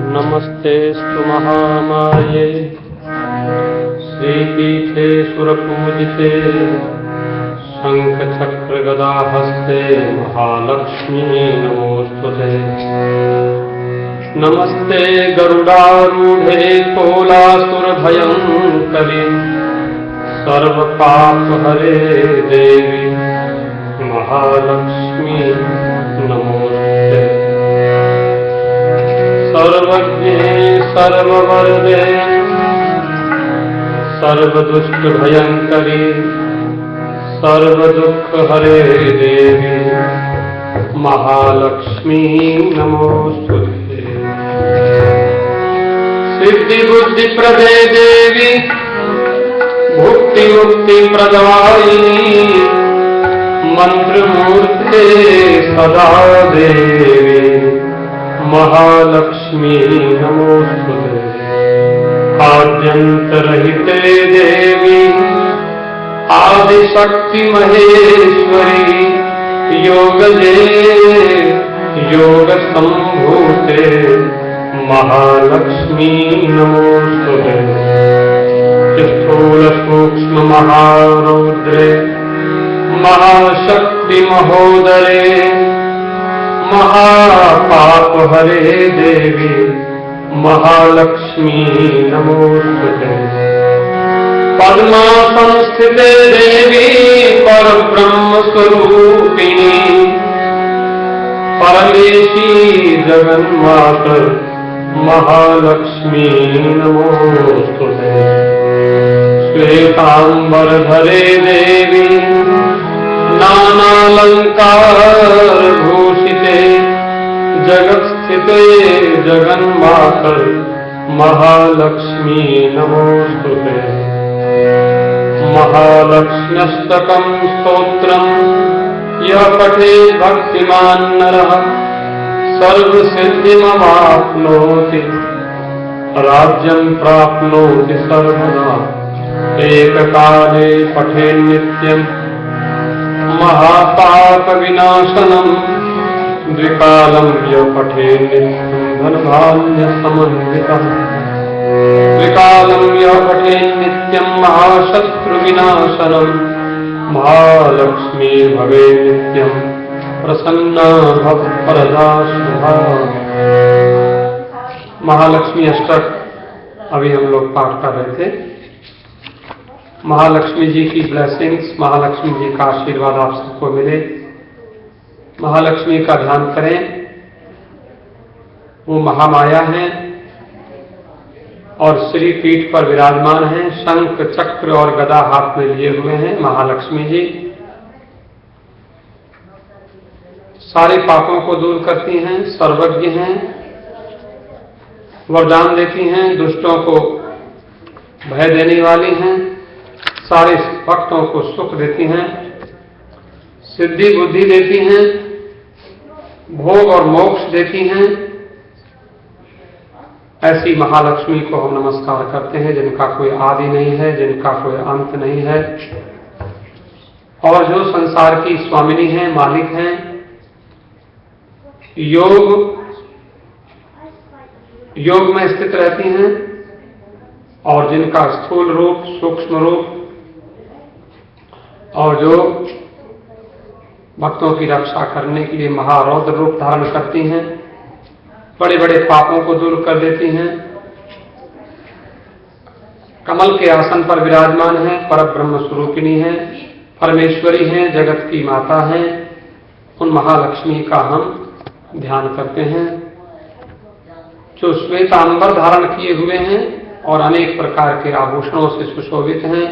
नमस्तेस्तु महामाये श्रीपीठे सुरपूजिते शंखचक्रगदाहस्ते महालक्ष्मी नमोस्तुते। नमस्ते गरुडारूढे कोलासुरभयंकरि सर्वपापहरे देवी महालक्ष्मी नमोस्तुते। सर्वज्ञे सर्ववरदे सर्वदुष्टभयंकरी सर्वदुःखहरे देवी महालक्ष्मी नमोस्तुते। सिद्धिबुद्धिप्रदे देवी भुक्तिमुक्तिप्रदायिनी मंत्रमूर्ते सदा देवी महालक्ष्मी नमोस्तुते। आद्यंतरहिते देवी आदिशक्ति महेश्वरी योगजे योग संभूते महालक्ष्मी नमोस्तुते। स्थूल सूक्ष्म महारौद्रे महाशक्ति महोदरे महापापहरे देवी महालक्ष्मी नमोस्तुते। पद्मासन स्थिते देवी परब्रह्म स्वरूपिणी परमेशी जगन्माता महालक्ष्मी नमोस्तुते। श्वेतांबरधरे देवी नानालंकार भूषिते जगत्स्थिते जगन्माता महालक्ष्मी नमोस्तुते। महालक्ष्म्यष्टकं स्तोत्रं यः पठेत् भक्तिमान् नरः सर्वसिद्धिमवाप्नोति राज्यं प्राप्नोति सर्वदा। एककाले पठेन्नित्यं महापापविनाशनं द्विकालं यः पठेन्नित्यं धनधान्यसमन्वितम् त्रिकालं यः पठेन्नित्यं महाशत्रुविनाशनम् महालक्ष्मी भवे नित्यं प्रसन्ना भवप्रदा शुभा। महालक्ष्मी अष्टक अभी हम लोग पाठ कर रहे थे। महालक्ष्मी जी की ब्लेसिंग्स, महालक्ष्मी जी का आशीर्वाद आप सबको मिले। महालक्ष्मी का ध्यान करें, वो महामाया है और श्री पीठ पर विराजमान हैं। शंख चक्र और गदा हाथ में लिए हुए हैं महालक्ष्मी जी। सारे पापों को दूर करती हैं, सर्वज्ञ हैं, वरदान देती हैं, दुष्टों को भय देने वाली हैं, सारे भक्तों को सुख देती हैं, सिद्धि बुद्धि देती हैं, भोग और मोक्ष देती हैं। ऐसी महालक्ष्मी को हम नमस्कार करते हैं जिनका कोई आदि नहीं है, जिनका कोई अंत नहीं है और जो संसार की स्वामिनी हैं, मालिक हैं। योग में स्थित रहती हैं और जिनका स्थूल रूप, सूक्ष्म रूप और जो भक्तों की रक्षा करने के लिए महारौद्र रूप धारण करती हैं, बड़े बड़े पापों को दूर कर देती हैं। कमल के आसन पर विराजमान हैं, परब्रह्म स्वरूपिणी हैं, परमेश्वरी हैं, जगत की माता हैं। उन महालक्ष्मी का हम ध्यान करते हैं जो श्वेतांबर धारण किए हुए हैं और अनेक प्रकार के आभूषणों से सुशोभित हैं।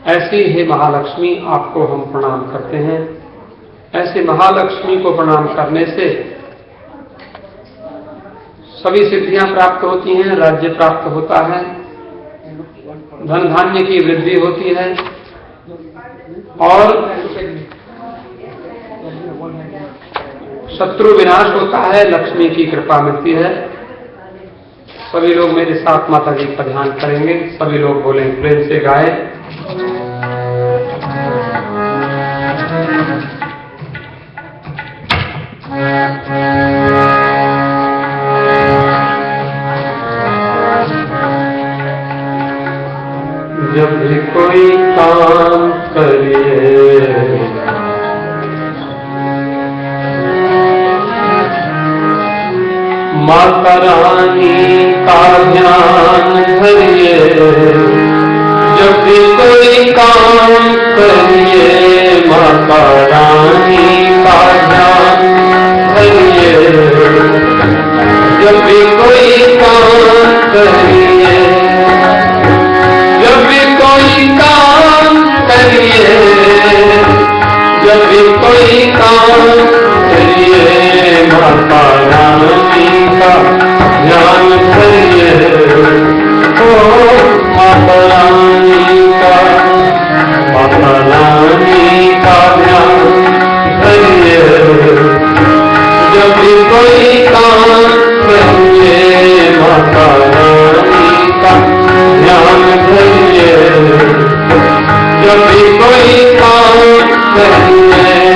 ऐसी ही महालक्ष्मी आपको हम प्रणाम करते हैं। ऐसे महालक्ष्मी को प्रणाम करने से सभी सिद्धियां प्राप्त होती हैं, राज्य प्राप्त होता है, धन धान्य की वृद्धि होती है और शत्रु विनाश होता है, लक्ष्मी की कृपा मिलती है। सभी लोग मेरे साथ माता जी का ध्यान करेंगे। सभी लोग बोलें, प्रेम से गाए। जब भी कोई काम करिए माता रानी का ध्यान धरिए। जब भी कोई काम करिए माता रानी का ध्यान धरिए। जब भी कोई काम करिए, जब भी कोई काम करिए, जब भी कोई काम करिए माता रानी का ध्यान धरिए। ओ माता रानी का ध्यान धरिए। जब भी कोई काम करिए माता रानी का ध्यान धरिए। जब भी कोई काम करिए,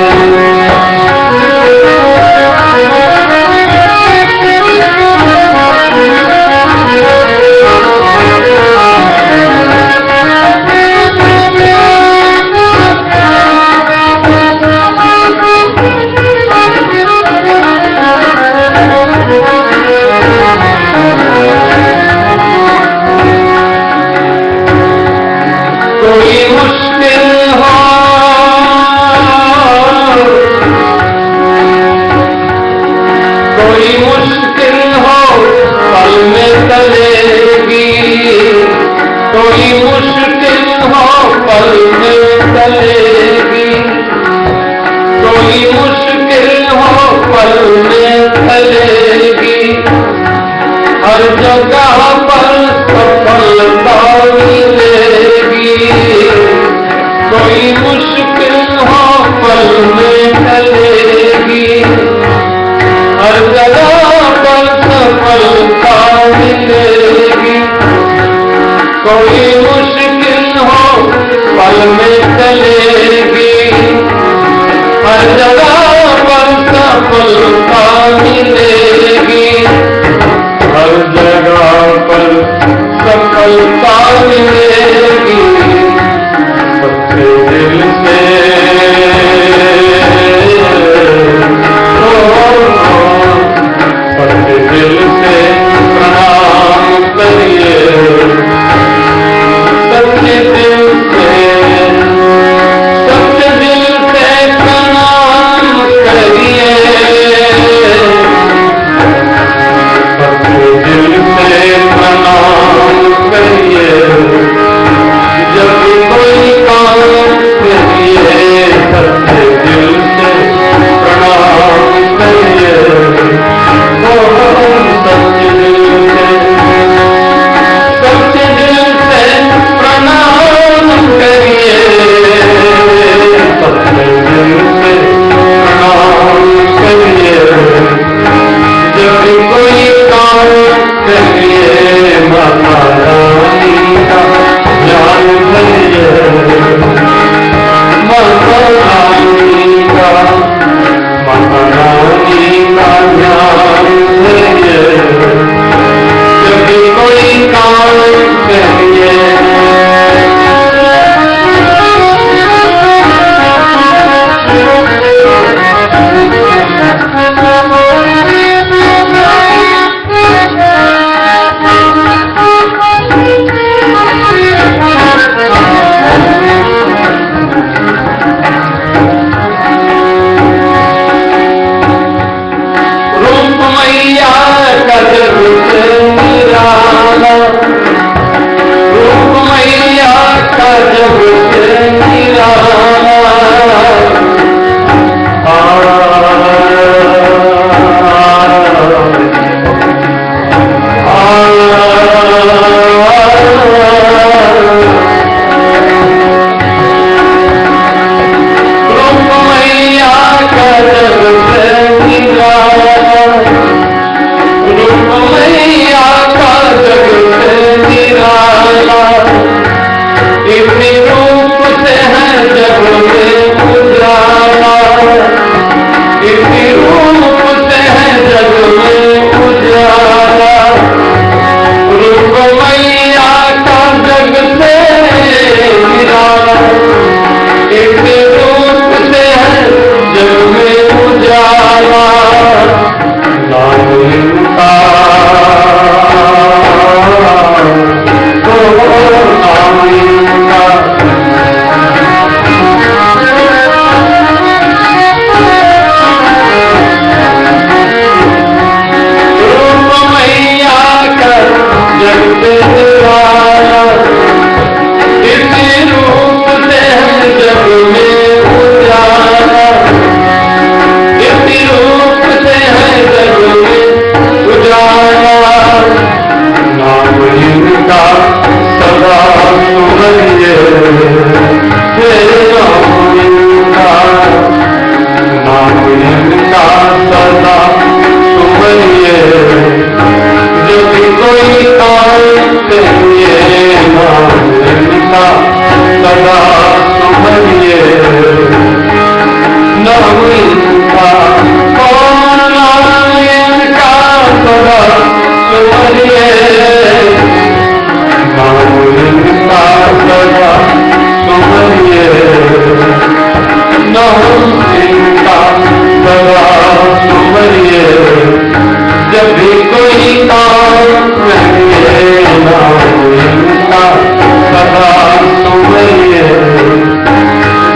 कोई मुश्किल हो, कोई मुश्किल हो पल में टलेगी। कोई मुश्किल हो पल में टलेगी। कोई मुश्किल हो पल में टलेगी। हर जगह पर सफलता मिलेगी। कोई मुश्किल हो पल में टलेगी। हर जगह पर सफलता मिलेगी। कोई मुश्किल हो पल में टलेगी। हर जगह पर सफलता मिलेगी। हर जगह पर सफलता मिलेगी। सदा सुमरिए नाम इनका कौन नाम इनका सदा सुमरिए नाम इनका सदा सुमरिए नाम इनका सदा सुमरिए जब भी कोई काम करिए नाम इनका सदा सुमरिए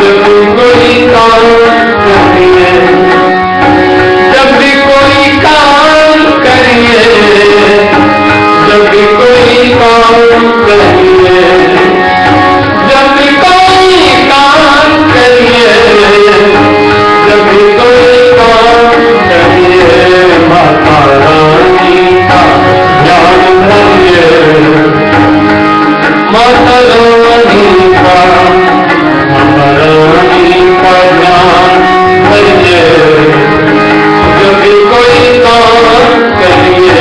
जब भी कोई काम करिए जब भी कोई काम करिए जब भी कोई काम करिए जब भी कोई काम करिए जब भी कोई काम करिए माता रानी का ध्यान धरिए माता रानी का ध्यान धरिए जब भी कोई काम करिए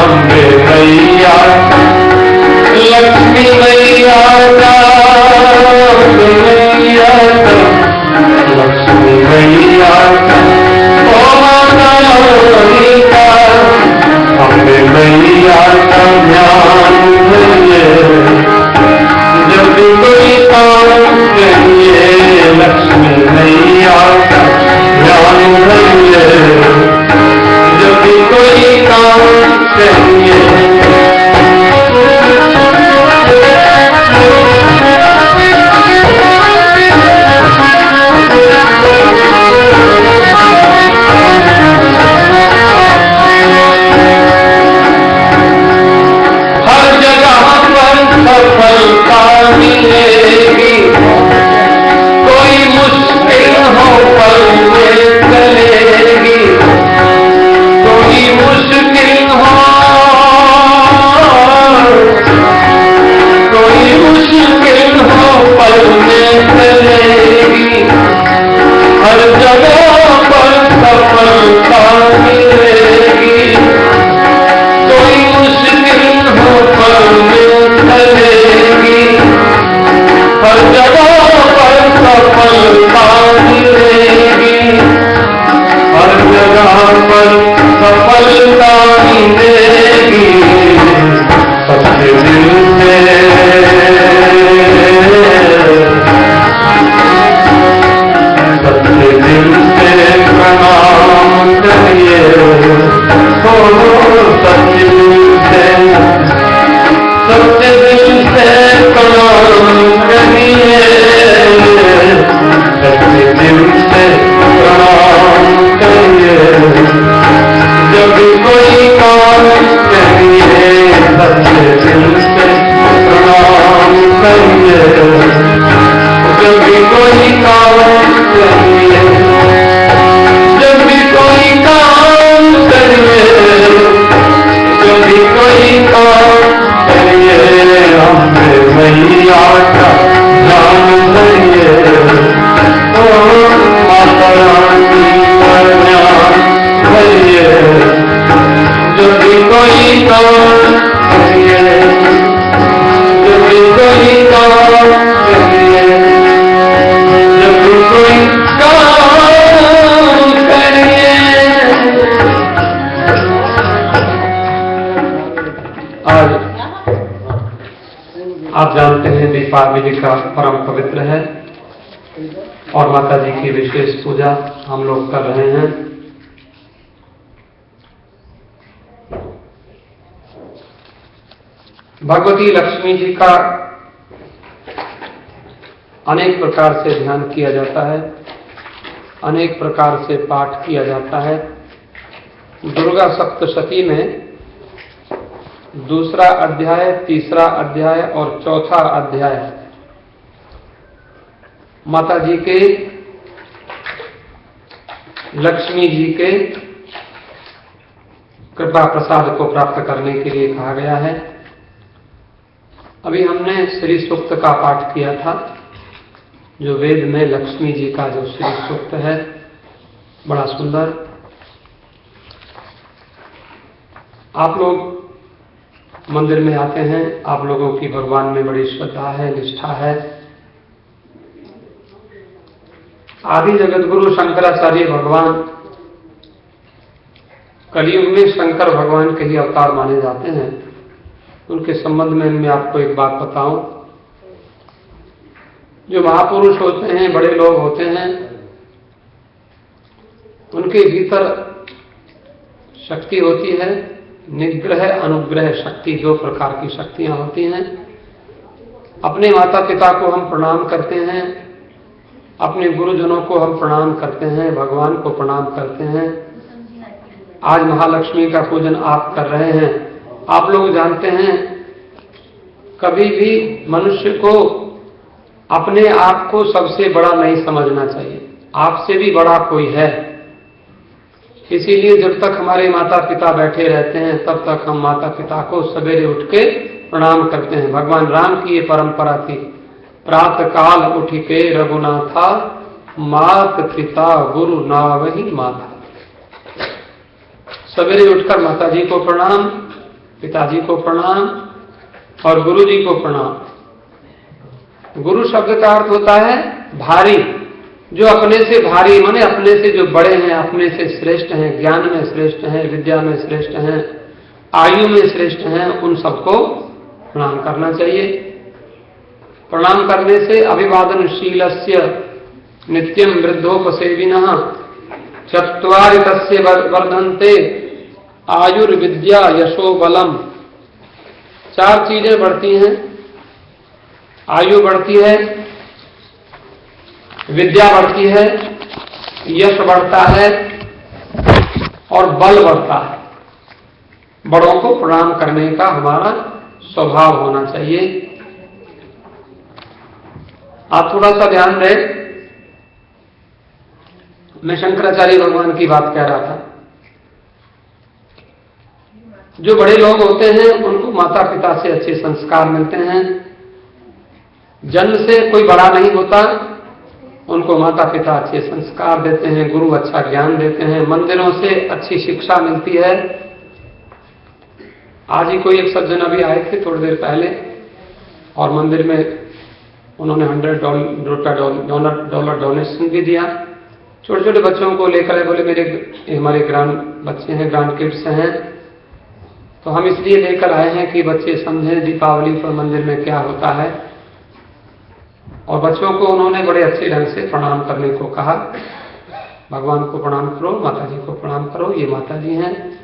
अम्बे मैया लक्ष्मी मैया लक्ष्मी मैया ओ माता रानी का अम्बे मैया का ध्यान धरिए जब भी कोई काम करिए लक्ष्मी मैया का ध्यान धरिए जब भी कोई काम करिए सफलता मिलेगी कोई मुश्किल हो पल में चलेगी कोई मुश्किल हो पल में चलेगी हर जगह पर सफलता मिलेगी कोई मुश्किल हो पल में चलेगी हर जगह पर सफलता मिलेगी हर जगह पर सफलता मिलेगी सच्चे दिल से सच्चे दिल से प्रणाम करिए हो सच्चे दिल से प्रणाम करिए सच्चे दिल से प्रणाम करिए जब भी कोई काम करिए सच्चे दिल से प्रणाम करिए जब भी कोई काम करिए जब भी कोई काम करिए जब भी कोई काम करिए अम्बे मैया का ध्यान धरिए ओ माता रानी का ध्यान धरिए जब भी कोई काम करिए जब भी कोई काम करिए जब भी कोई काम करिए। आज आप जानते हैं दीपावली का परम पवित्र है और माता जी की विशेष पूजा हम लोग कर रहे हैं। भगवती लक्ष्मी जी का अनेक प्रकार से ध्यान किया जाता है, अनेक प्रकार से पाठ किया जाता है। दुर्गा सप्तशती में दूसरा अध्याय, तीसरा अध्याय और चौथा अध्याय माता जी के, लक्ष्मी जी के कृपा प्रसाद को प्राप्त करने के लिए कहा गया है। अभी हमने श्री सूक्त का पाठ किया था, जो वेद में लक्ष्मी जी का जो श्री सूक्त है, बड़ा सुंदर। आप लोग मंदिर में आते हैं, आप लोगों की भगवान में बड़ी श्रद्धा है, निष्ठा है, आदि जगतगुरु शंकराचार्य भगवान कलयुग में शंकर भगवान के ही अवतार माने जाते हैं। उनके संबंध में मैं आपको एक बात बताऊं। जो महापुरुष होते हैं, बड़े लोग होते हैं, उनके भीतर शक्ति होती है, निग्रह अनुग्रह शक्ति, 2 प्रकार की शक्तियां होती हैं। अपने माता पिता को हम प्रणाम करते हैं, अपने गुरुजनों को हम प्रणाम करते हैं, भगवान को प्रणाम करते हैं। आज महालक्ष्मी का पूजन आप कर रहे हैं। आप लोग जानते हैं, कभी भी मनुष्य को अपने आप को सबसे बड़ा नहीं समझना चाहिए। आपसे भी बड़ा कोई है। इसीलिए जब तक हमारे माता पिता बैठे रहते हैं, तब तक हम माता पिता को सवेरे उठ के प्रणाम करते हैं। भगवान राम की ये परंपरा थी, प्रातः काल उठ के रघुनाथा, मात पिता गुरु नावहि माता। सवेरे उठकर माताजी को प्रणाम, पिताजी को प्रणाम और गुरु जी को प्रणाम। गुरु शब्द का अर्थ होता है भारी, जो अपने से भारी माने अपने से जो बड़े हैं, अपने से श्रेष्ठ हैं, ज्ञान में श्रेष्ठ हैं, विद्या में श्रेष्ठ हैं, आयु में श्रेष्ठ हैं, उन सबको प्रणाम करना चाहिए। प्रणाम करने से अभिवादनशीलस्य नित्यं वृद्धोपसेविनः चत्वारि तस्य वर्धन्ते आयुर्विद्या यशो बलम। 4 चीजें बढ़ती हैं, आयु बढ़ती है, विद्या बढ़ती है, यश बढ़ता है और बल बढ़ता है। बड़ों को प्रणाम करने का हमारा स्वभाव होना चाहिए। आप थोड़ा सा ध्यान दें, मैं शंकराचार्य भगवान की बात कह रहा था। जो बड़े लोग होते हैं उनको माता पिता से अच्छे संस्कार मिलते हैं। जन्म से कोई बड़ा नहीं होता, उनको माता पिता अच्छे संस्कार देते हैं, गुरु अच्छा ज्ञान देते हैं, मंदिरों से अच्छी शिक्षा मिलती है। आज ही कोई एक सज्जन अभी आए थे थोड़ी देर पहले, और मंदिर में उन्होंने $100 डोनेशन भी दिया। छोटे छोटे बच्चों को लेकर आए, बोले हमारे ग्रांड बच्चे हैं, ग्रांड किड्स हैं, तो हम इसलिए लेकर आए हैं कि बच्चे समझें दीपावली पर मंदिर में क्या होता है। और बच्चों को उन्होंने बड़े अच्छे ढंग से प्रणाम करने को कहा। भगवान को प्रणाम करो, माता जी को प्रणाम करो, ये माता जी हैं,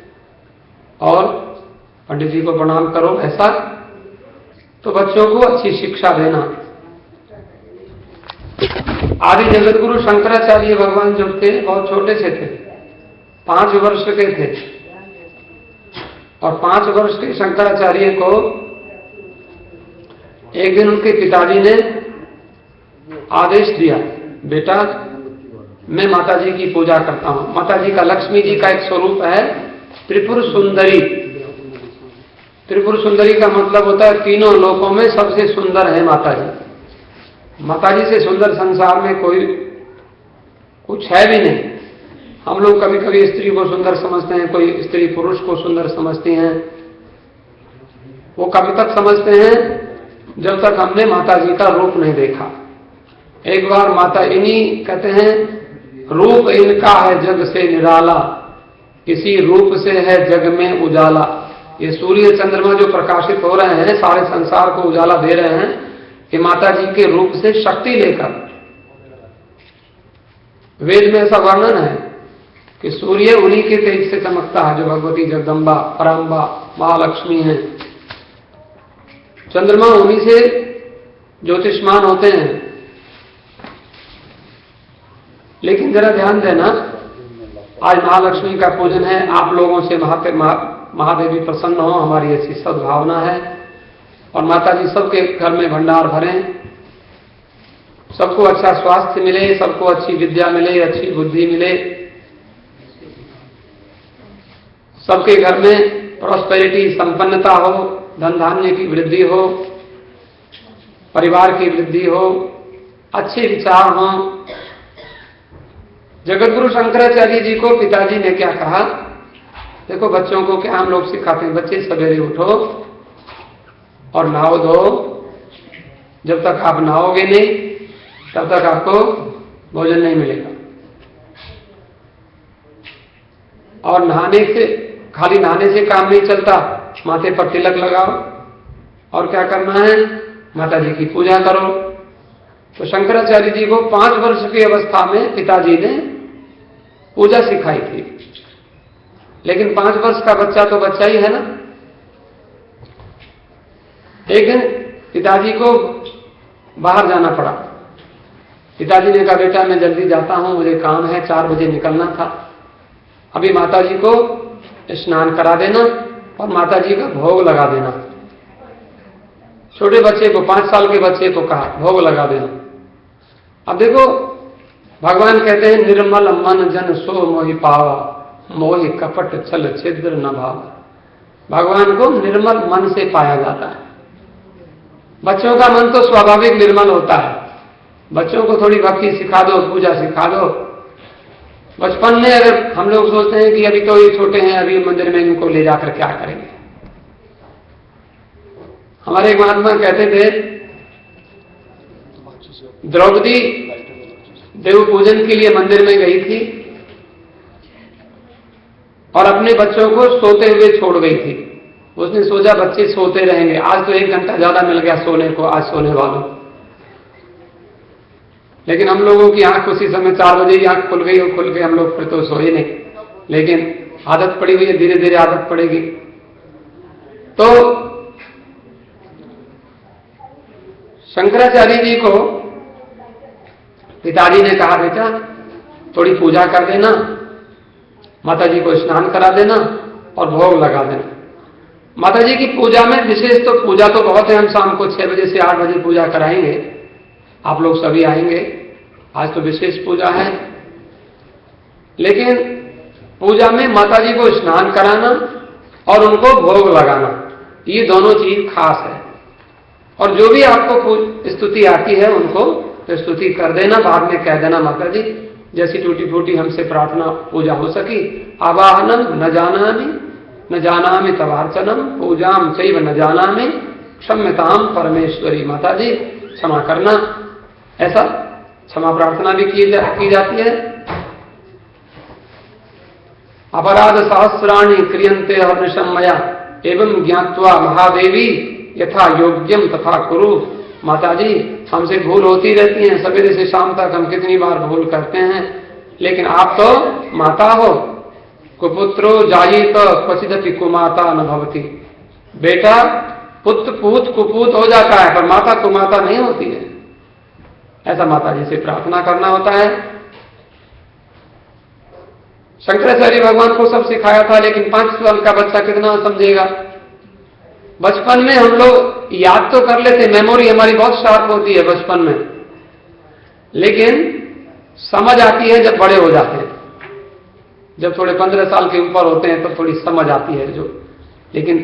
और पंडित जी को प्रणाम करो, ऐसा। तो बच्चों को अच्छी शिक्षा देना। आदि जगतगुरु शंकराचार्य भगवान जो थे बहुत छोटे से थे, 5 वर्ष के थे, और 5 वर्ष के शंकराचार्य को एक दिन उनके पिताजी ने आदेश दिया, बेटा मैं माताजी की पूजा करता हूं। माताजी का, लक्ष्मी जी का एक स्वरूप है त्रिपुर सुंदरी। त्रिपुर सुंदरी का मतलब होता है तीनों लोकों में सबसे सुंदर है माताजी। माताजी से सुंदर संसार में कोई कुछ है भी नहीं। हम लोग कभी कभी स्त्री को सुंदर समझते हैं, कोई स्त्री पुरुष को सुंदर समझती हैं। वो कब तक समझते हैं? जब तक हमने माताजी का रूप नहीं देखा। एक बार माता इन्हीं कहते हैं, रूप इनका है जग से निराला, इसी रूप से है जग में उजाला। ये सूर्य चंद्रमा जो प्रकाशित हो रहे हैं, सारे संसार को उजाला दे रहे हैं, कि माता जी के रूप से शक्ति लेकर। वेद में ऐसा वर्णन है कि सूर्य उन्हीं के तेज से चमकता है, जो भगवती जगदम्बा, पराम्बा, महालक्ष्मी हैं। चंद्रमा उन्हीं से ज्योतिष्मान होते हैं। लेकिन जरा ध्यान देना, आज महालक्ष्मी का पूजन है, आप लोगों से महादेवी प्रसन्न हो, हमारी ऐसी सद्भावना है। और माता जी सबके घर में भंडार भरें, सबको अच्छा स्वास्थ्य मिले, सबको अच्छी विद्या मिले, अच्छी बुद्धि मिले, सबके घर में प्रॉस्पेरिटी, संपन्नता हो, धन धान्य की वृद्धि हो, परिवार की वृद्धि हो, अच्छे विचार हों। जगतगुरु शंकराचार्य जी को पिताजी ने क्या कहा? देखो बच्चों को क्या हम लोग सिखाते हैं, बच्चे सवेरे उठो और नहाओ धो। जब तक आप नहाओगे नहीं तब तक आपको भोजन नहीं मिलेगा। और नहाने से, खाली नहाने से काम नहीं चलता, माथे पर तिलक लगाओ और क्या करना है, माता जी की पूजा करो। तो शंकराचार्य जी को 5 वर्ष की अवस्था में पिताजी ने पूजा सिखाई थी, लेकिन 5 वर्ष का बच्चा तो बच्चा ही है ना। एक दिन पिताजी को बाहर जाना पड़ा। पिताजी ने कहा, बेटा मैं जल्दी जाता हूं, मुझे काम है, 4 बजे निकलना था। अभी माता जी को स्नान करा देना और माता जी का भोग लगा देना। छोटे बच्चे को, 5 साल के बच्चे को कहा भोग लगा देना। अब देखो, भगवान कहते हैं निर्मल मन जन सो मोहि पावा, मोहि कपट छल छिद्र न भावा। भगवान को निर्मल मन से पाया जाता है। बच्चों का मन तो स्वाभाविक निर्मल होता है। बच्चों को थोड़ी भक्ति सिखा दो, पूजा सिखा दो। बचपन में अगर हम लोग सोचते हैं कि अभी तो ये छोटे हैं, अभी मंदिर में इनको ले जाकर क्या करेंगे। हमारे एक महात्मा कहते थे, द्रौपदी देव पूजन के लिए मंदिर में गई थी और अपने बच्चों को सोते हुए छोड़ गई थी। उसने सोचा बच्चे सोते रहेंगे, आज तो 1 घंटा ज्यादा मिल गया सोने को, आज सोने वालों। लेकिन हम लोगों की आंख उसी समय 4 बजे ही आंख खुल गई और खुल के हम लोग फिर तो सोए नहीं। लेकिन आदत पड़ी हुई है, धीरे धीरे आदत पड़ेगी। तो शंकराचार्य जी को पिताजी ने कहा, बेटा थोड़ी पूजा कर देना, माता जी को स्नान करा देना और भोग लगा देना। माता जी की पूजा में विशेष तो पूजा तो बहुत है, हम शाम को 6 बजे से 8 बजे पूजा कराएंगे, आप लोग सभी आएंगे। आज तो विशेष पूजा है, लेकिन पूजा में माता जी को स्नान कराना और उनको भोग लगाना, ये दोनों चीज खास है। और जो भी आपको स्तुति आती है उनको तो स्तुति कर देना, बाद में कह देना माता जी जैसी टूटी फूटी हमसे प्रार्थना पूजा हो सकी। आवाहनम न जानामि तवार्चनम पूजाम चैव न जानामि क्षम्यताम परमेश्वरी। माता जी क्षमा करना, ऐसा क्षमा प्रार्थना भी की जाती है। अपराध सहस्राणि क्रियन्ते हर्निशं मया एवं ज्ञात्वा महादेवी यथा योग्यम तथा कुरु। माता जी हमसे भूल होती रहती है, सवेरे से शाम तक हम कितनी बार भूल करते हैं, लेकिन आप तो माता हो। कुपुत्रो जायेत क्वचिदपि कुमाता न भवति। बेटा पुत्र पूत कुपूत हो जाता है, पर माता कुमाता नहीं होती है। ऐसा माता जी से प्रार्थना करना होता है। शंकराचार्य भगवान को सब सिखाया था, लेकिन 5 साल का बच्चा कितना समझेगा। बचपन में हम लोग याद तो कर लेते, मेमोरी हमारी बहुत शार्प होती है बचपन में, लेकिन समझ आती है जब बड़े हो जाते हैं। जब थोड़े 15 साल के ऊपर होते हैं तो थोड़ी समझ आती है जो, लेकिन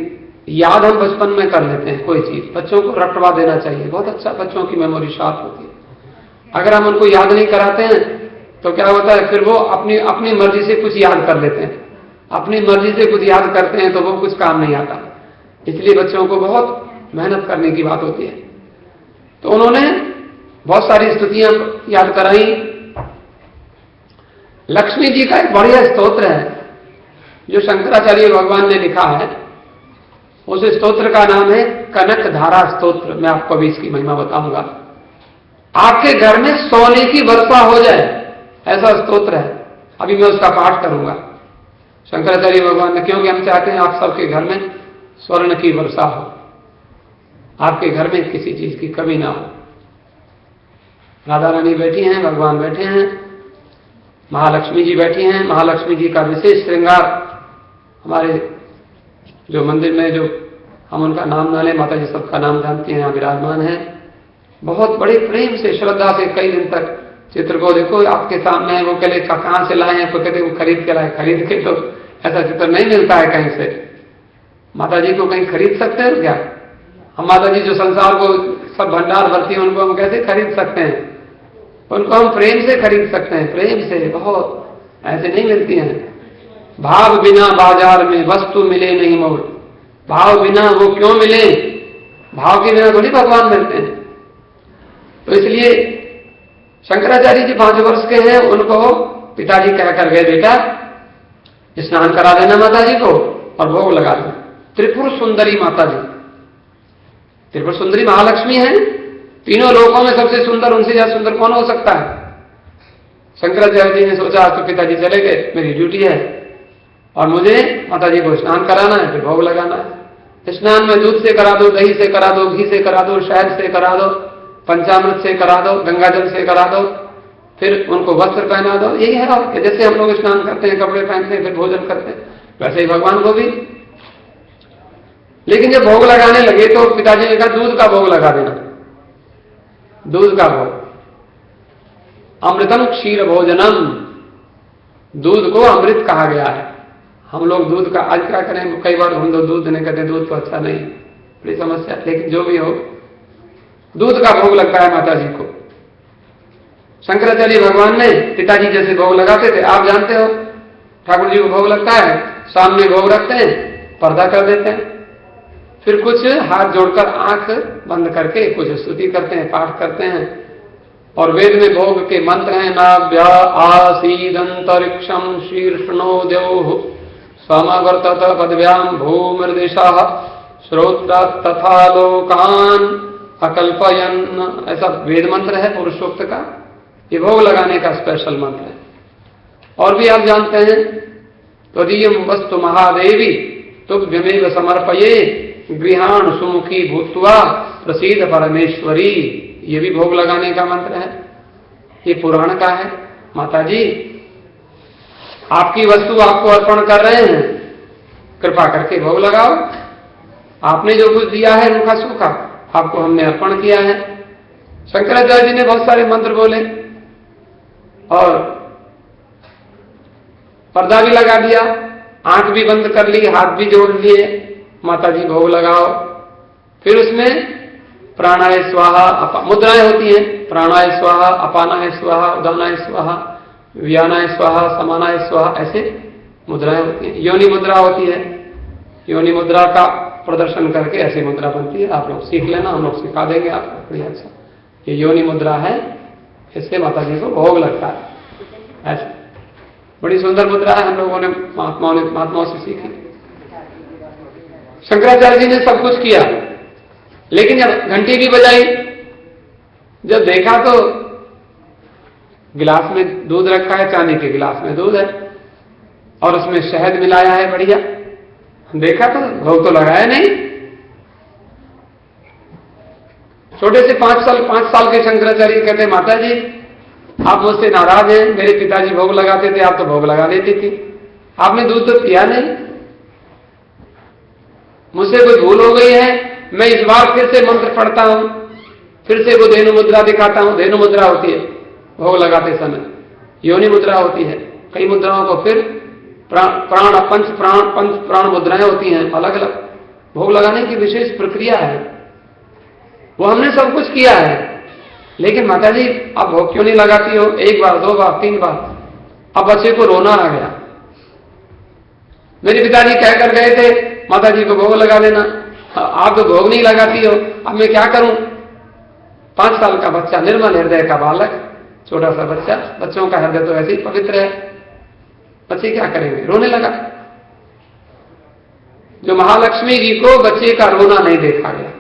याद हम बचपन में कर लेते हैं कोई चीज। बच्चों को रटवा देना चाहिए, बहुत अच्छा, बच्चों की मेमोरी शार्प होती है। अगर हम उनको याद नहीं कराते हैं तो क्या होता है, फिर वो अपनी मर्जी से कुछ याद कर लेते हैं। अपनी मर्जी से कुछ याद करते हैं तो वो कुछ काम नहीं आता। इसलिए बच्चों को बहुत मेहनत करने की बात होती है। तो उन्होंने बहुत सारी स्तुतियां याद कराई। लक्ष्मी जी का एक बढ़िया स्तोत्र है जो शंकराचार्य भगवान ने लिखा है। उस स्तोत्र का नाम है कनक धारा स्तोत्र। मैं आपको अभी इसकी महिमा बताऊंगा। आपके घर में सोने की वर्षा हो जाए, ऐसा स्तोत्र है। अभी मैं उसका पाठ करूंगा। शंकराचार्य भगवान ने, क्योंकि हम चाहते हैं आप सबके घर में स्वर्ण की वर्षा हो, आपके घर में किसी चीज की कमी ना हो। राधा रानी बैठी हैं, भगवान बैठे हैं, महालक्ष्मी जी बैठी हैं। महालक्ष्मी जी का विशेष श्रृंगार हमारे जो मंदिर में, जो हम उनका नाम ना लें, माता जी सबका नाम जानती हैं, यहाँ विराजमान है। बहुत बड़े प्रेम से, श्रद्धा से कई दिन तक चित्र को देखो आपके सामने है। वो कहले कहाँ से लाए हैं, तो कहते वो खरीद के लाए। खरीद के तो ऐसा चित्र नहीं मिलता है कहीं से। माता जी को कहीं खरीद सकते हैं क्या? हम माता जी जो संसार को सब भंडार भरती है, उनको हम कैसे खरीद सकते हैं? उनको हम प्रेम से खरीद सकते हैं, प्रेम से, बहुत ऐसे नहीं मिलती हैं। भाव बिना बाजार में वस्तु मिले नहीं मोल। भाव बिना वो क्यों मिले? भाव के बिना थोड़ी भगवान मिलते हैं। तो इसलिए शंकराचार्य जी 5 वर्ष के हैं, उनको पिताजी कह कर गए, बेटा स्नान करा देना माता जी को और भोग लगा देना। त्रिपुर सुंदरी माता जी, त्रिपुर सुंदरी महालक्ष्मी है, तीनों लोकों में सबसे सुंदर, उनसे ज्यादा सुंदर कौन हो सकता है। शंकराचार्य जी ने सोचा आज तो पिताजी चले गए, मेरी ड्यूटी है और मुझे माता जी को स्नान कराना है, फिर भोग लगाना है। स्नान में दूध से करा दो, दही से करा दो, घी से करा दो, शहद से करा दो, पंचामृत से करा दो, गंगाजल से करा दो, फिर उनको वस्त्र पहना दो। यही है और कि जैसे हम लोग स्नान करते हैं, कपड़े पहनते हैं, फिर भोजन करते हैं, वैसे ही भगवान को भी। लेकिन जब भोग लगाने लगे तो पिताजी ने कहा दूध का भोग लगा देना, दूध का भोग। अमृतम क्षीर भोजनम, दूध को अमृत कहा गया है। हम लोग दूध का आज क्या करें, कई बार हम लोग दूध नहीं कहते, दूध तो अच्छा नहीं, बड़ी समस्या। लेकिन जो भी हो, दूध का भोग लगता है माता जी को। शंकराचार्य भगवान ने पिताजी जैसे भोग लगाते थे, आप जानते हो ठाकुर जी को भोग लगता है, सामने भोग रखते हैं, पर्दा कर देते हैं, फिर कुछ हाथ जोड़कर आंख बंद करके कुछ स्तुति करते हैं, पाठ करते हैं। और वेद में भोग के मंत्र हैं, नाभ्या आसीदंतरिक्षम शीर्षणो द्योः समवर्तत पदव्याम भूमिर्दिशः श्रोत्र तथा लोकान अकल्पयन, ऐसा वेद मंत्र है पुरुषोक्त का। ये भोग लगाने का स्पेशल मंत्र है। और भी आप जानते हैं, त्वदीयं वस्तु महादेवी तुभ्यमेव समर्पये गृहाण सुमुखी भूत्वा प्रसीद परमेश्वरी, ये भी भोग लगाने का मंत्र है। ये पुराण का है। माता जी आपकी वस्तु आपको अर्पण कर रहे हैं, कृपा करके भोग लगाओ। आपने जो कुछ दिया है रूखा सूखा आपको हमने अर्पण किया है। शंकराचार्य जी ने बहुत सारे मंत्र बोले और पर्दा भी लगा दिया, आंख भी बंद कर ली, हाथ भी जोड़ लिए, माता जी भोग लगाओ। फिर उसमें प्राणाय स्वाहा मुद्राएं होती हैं, प्राणाय स्वाहा, अपानाय स्वाहा, उदानाय स्वाहा, व्यानाय स्वाहा, समानाय स्वाहा, ऐसे मुद्राएं होती हैं। योनि मुद्रा होती है, योनि मुद्रा का प्रदर्शन करके ऐसी मुद्रा बनती है। आप लोग सीख लेना, हम लोग सिखा देंगे आपको बढ़िया अच्छा। ये योनि मुद्रा है, इससे माता जी को भोग लगता है। ऐसे बड़ी सुंदर मुद्रा है, हम लोगों ने महात्माओं से सीखी। शंकराचार्य जी ने सब कुछ किया, लेकिन जब घंटी भी बजाई, जब देखा तो गिलास में दूध रखा है, चांदी के गिलास में दूध है और उसमें शहद मिलाया है बढ़िया। देखा तो भोग तो लगाया नहीं। छोटे से 5 साल के शंकराचार्य कहते हैं, माता जी आप मुझसे नाराज हैं, मेरे पिताजी भोग लगाते थे, आप तो भोग लगा देती थी, आपने दूध तो पिया नहीं, मुझसे कोई भूल हो गई है। मैं इस बार फिर से मंत्र पढ़ता हूं, फिर से वो धेनु मुद्रा दिखाता हूं। धेनु मुद्रा होती है भोग लगाते समय, योनि मुद्रा होती है। कई मुद्राओं को फिर प्राण पंच प्राण मुद्राएं होती हैं, अलग अलग भोग लगाने की विशेष प्रक्रिया है। वो हमने सब कुछ किया है, लेकिन माता जी आप भोग क्यों नहीं लगाती हो? 1 बार 2 बार 3 बार, अब बच्चे को रोना आ गया। मेरे पिताजी कहकर गए थे माता जी को भोग लगा देना, आप तो भोग नहीं लगाती हो, अब मैं क्या करूं? 5 साल का बच्चा, निर्मल हृदय का बालक, छोटा सा बच्चा, बच्चों का हृदय तो ऐसे ही पवित्र है, बच्चे क्या करेंगे? रोने लगा। जो महालक्ष्मी जी को बच्चे का रोना नहीं देखा गया।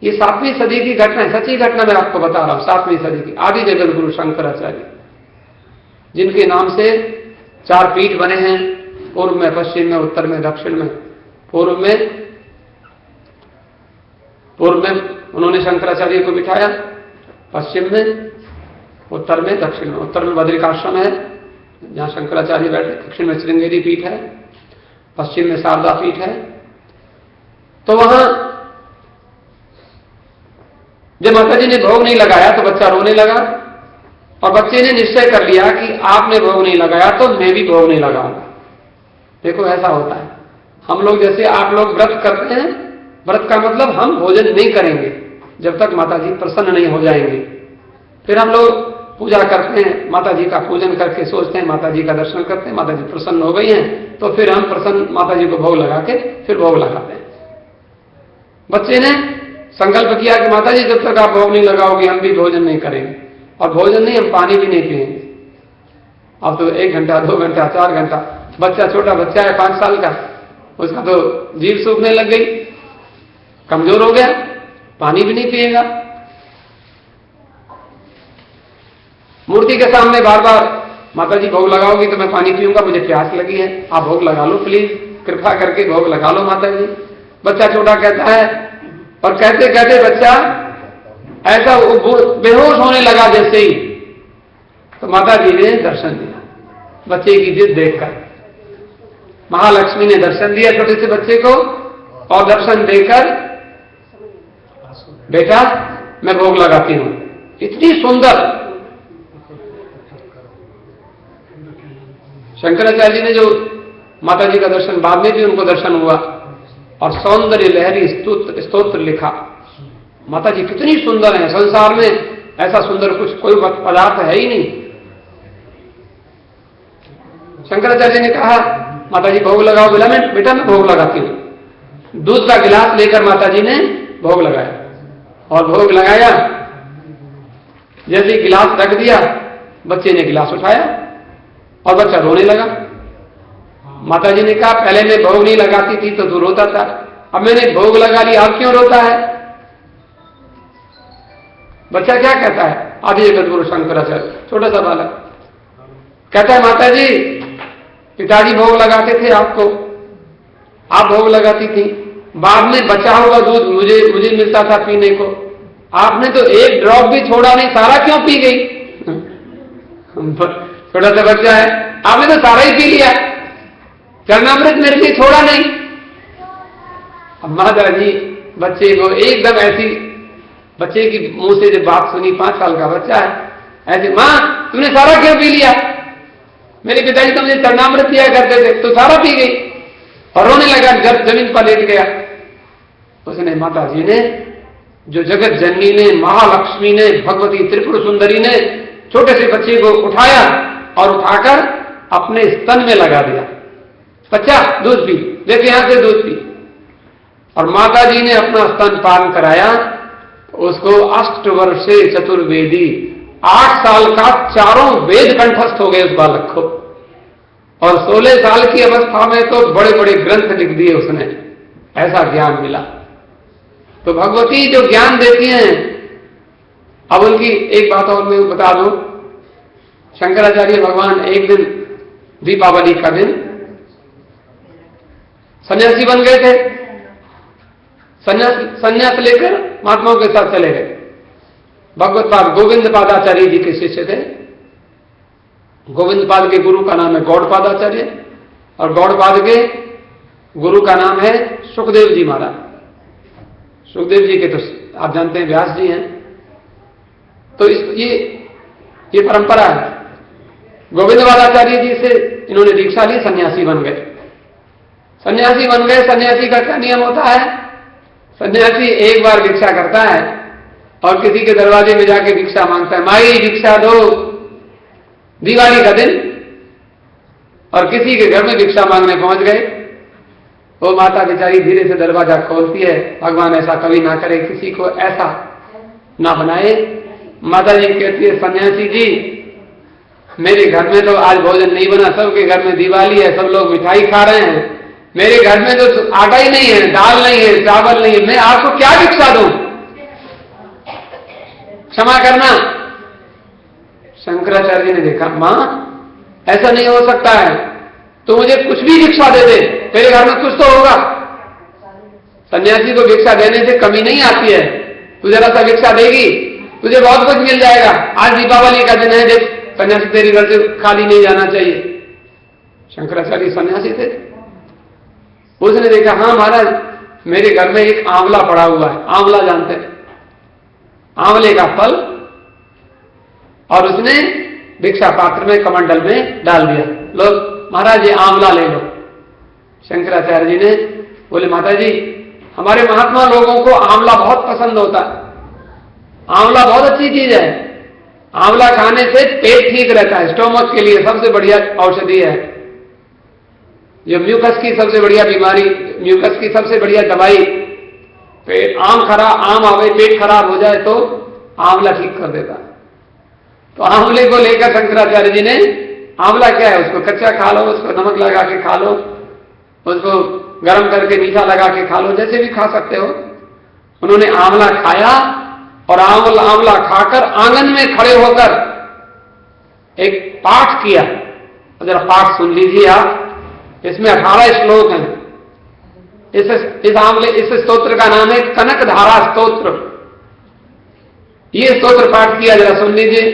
ये 7वीं सदी की घटना है, सच्ची घटना मैं आपको बता रहा हूं। 7वीं सदी की आदि जगत गुरु शंकराचार्य, जिनके नाम से 4 पीठ बने हैं, पूर्व में, पश्चिम में, उत्तर में, दक्षिण में। पूर्व में उन्होंने शंकराचार्य को बिठाया, पश्चिम में, उत्तर में, दक्षिण में। उत्तर में बद्रिकाश्रम है जहां शंकराचार्य बैठे, दक्षिण में श्रृंगेरी पीठ है, पश्चिम में शारदा पीठ है। तो वहां जब माता जी ने भोग नहीं लगाया तो बच्चा रोने लगा और बच्चे ने निश्चय कर लिया कि आपने भोग नहीं लगाया तो मैं भी भोग नहीं लगाऊंगा। देखो ऐसा होता है। हम लोग जैसे आप लोग व्रत करते हैं, व्रत का मतलब हम भोजन नहीं करेंगे जब तक माता जी प्रसन्न नहीं हो जाएंगे। फिर हम लोग पूजा करते हैं, माता जी का पूजन करके सोचते हैं, माता जी का दर्शन करते हैं, माता जी प्रसन्न हो गई हैं, तो फिर हम प्रसन्न माता जी को भोग लगा के फिर भोग लगाते हैं। बच्चे ने संकल्प किया कि माता जी जब तक आप भोग नहीं लगाओगे हम भी भोजन नहीं करेंगे। और भोजन नहीं, हम पानी भी नहीं पिएंगे। अब तो 1 घंटा 2 घंटा 4 घंटा, बच्चा छोटा बच्चा है 5 साल का, उसका तो जीभ सूखने लग गई, कमजोर हो गया, पानी भी नहीं पिएगा। मूर्ति के सामने बार बार माता जी भोग लगाओगी तो मैं पानी पीऊंगा, मुझे प्यास लगी है, आप भोग लगा लो प्लीज, कृपा करके भोग लगा लो माता जी। बच्चा छोटा कहता है, और कहते कहते बच्चा ऐसा बेहोश होने लगा जैसे ही, तो माता जी ने दर्शन दिया बच्चे की जिद देखकर। महालक्ष्मी ने दर्शन दिया छोटे से बच्चे को, और दर्शन देकर, बेटा मैं भोग लगाती हूं। इतनी सुंदर शंकराचार्य जी ने जो माता जी का दर्शन, बाद में भी उनको दर्शन हुआ, और सौंदर्य लहरी स्तोत्र लिखा। माता जी कितनी सुंदर है, संसार में ऐसा सुंदर कुछ कोई पदार्थ है ही नहीं। शंकराचार्य ने कहा माता जी भोग लगाओ, बोला मैं बेटा मैं भोग लगाती हूं। दूध का गिलास लेकर माता जी ने भोग लगाया, और भोग लगाया, जैसे गिलास रख दिया, बच्चे ने गिलास उठाया और बच्चा रोने लगा। माता जी ने कहा पहले मैं भोग नहीं लगाती थी तो तू रोता था, अब मैंने भोग लगा लिया, अब क्यों रोता है? बच्चा क्या कहता है? आदि जगत गुरु शंकराचार्य, छोटा सा बालक कहता है माता जी पिताजी भोग लगाते थे आपको, आप भोग लगाती थी, बाद में बचा हुआ दूध मुझे मिलता था पीने को, आपने तो एक ड्रॉप भी छोड़ा नहीं, सारा क्यों पी गई? छोटा सा बच्चा है, आपने तो सारा ही पी लिया, चरणामृत मेरे लिए छोड़ा नहीं। अब माता जी बच्चे को एकदम ऐसी, बच्चे की मुंह से जब बात सुनी, 5 साल का बच्चा है, ऐसे मां तुमने सारा क्यों पी लिया? मेरे पिताजी तो मुझे चरणामृत दिया करते थे, तो सारा पी गई, और रोने लगा, जमीन पर लेट गया। उसने माता जी ने, जो जगत जननी ने, महालक्ष्मी ने, भगवती त्रिपुर सुंदरी ने छोटे से बच्चे को उठाया और उठाकर अपने स्तन में लगा दिया। बच्चा दूध पी, देखिए यहां से दूध पी। और माता जी ने अपना स्तन पान कराया, उसको 8 वर्षे चतुर्वेदी, 8 साल का 4 वेद कंठस्थ हो गए उस बालक को, और 16 साल की अवस्था में तो बड़े बड़े ग्रंथ लिख दिए उसने, ऐसा ज्ञान मिला। तो भगवती जो ज्ञान देती हैं, अब उनकी एक बात और मैं बता दूं, शंकराचार्य भगवान एक दिन दीपावली का दिन सन्यासी बन गए थे, सन्यास लेकर महात्माओं के साथ चले गए। भगवत पाद गोविंद पादाचार्य जी के शिष्य थे। गोविंद पाद के गुरु का नाम है गौड़पादाचार्य, और गौड़पाद के गुरु का नाम है सुखदेव जी महाराज। सुखदेव जी के तो आप जानते हैं व्यास जी हैं। तो ये परंपरा है। गोविंद पादाचार्य जी से इन्होंने दीक्षा ली, सन्यासी बन गए। सन्यासी बन गए, सन्यासी का क्या नियम होता है? सन्यासी एक बार भिक्षा करता है और किसी के दरवाजे में जाके भिक्षा मांगता है, माई भिक्षा दो, दिवाली का दिन, और किसी के घर में भिक्षा मांगने पहुंच गए। वो माता बेचारी धीरे से दरवाजा खोलती है, भगवान ऐसा कभी ना करे, किसी को ऐसा ना बनाए। माता जी कहती है, सन्यासी जी मेरे घर में तो आज भोजन नहीं बना, सबके घर में दिवाली है, सब लोग मिठाई खा रहे हैं, मेरे घर में तो आटा ही नहीं है, दाल नहीं है, चावल नहीं है, मैं आपको क्या भिक्षा दूं? क्षमा करना। शंकराचार्य जी ने देखा, मां ऐसा नहीं हो सकता है, तो मुझे कुछ भी भिक्षा दे दे, तेरे घर में कुछ तो होगा। सन्यासी को भिक्षा देने से कमी नहीं आती है, तू जरा सा भिक्षा देगी तुझे बहुत कुछ मिल जाएगा। आज दीपावली का दिन है, देख सन्यासी तेरे घर से खाली नहीं जाना चाहिए। शंकराचार्य सन्यासी थे। उसने देखा, हाँ महाराज मेरे घर में एक आंवला पड़ा हुआ है, आंवला जानते हैं, आंवले का फल, और उसने भिक्षा पात्र में कमंडल में डाल दिया, लो महाराज ये आंवला ले लो। शंकराचार्य जी ने बोले, माता जी हमारे महात्मा लोगों को आंवला बहुत पसंद होता है, आंवला बहुत अच्छी चीज है, आंवला खाने से पेट ठीक रहता है, स्टोमक के लिए सबसे बढ़िया औषधि है। जो म्यूकस की सबसे बढ़िया बीमारी, म्यूकस की सबसे बढ़िया दवाई, आम आवे पेट खराब हो जाए तो आंवला ठीक कर देता है। तो आंवले को लेकर शंकराचार्य जी ने, आंवला क्या है, उसको कच्चा खा लो, उसको नमक लगा के खा लो, उसको गर्म करके मीठा लगा के खा लो, जैसे भी खा सकते हो। उन्होंने आंवला खाया और आंवला खाकर आंगन में खड़े होकर एक पाठ किया। जरा पाठ सुन लीजिए आप। इसमें 18 श्लोक हैं। इस स्तोत्र का नाम है कनक धारा स्तोत्र। ये स्तोत्र पाठ किया, जरा सुन लीजिए।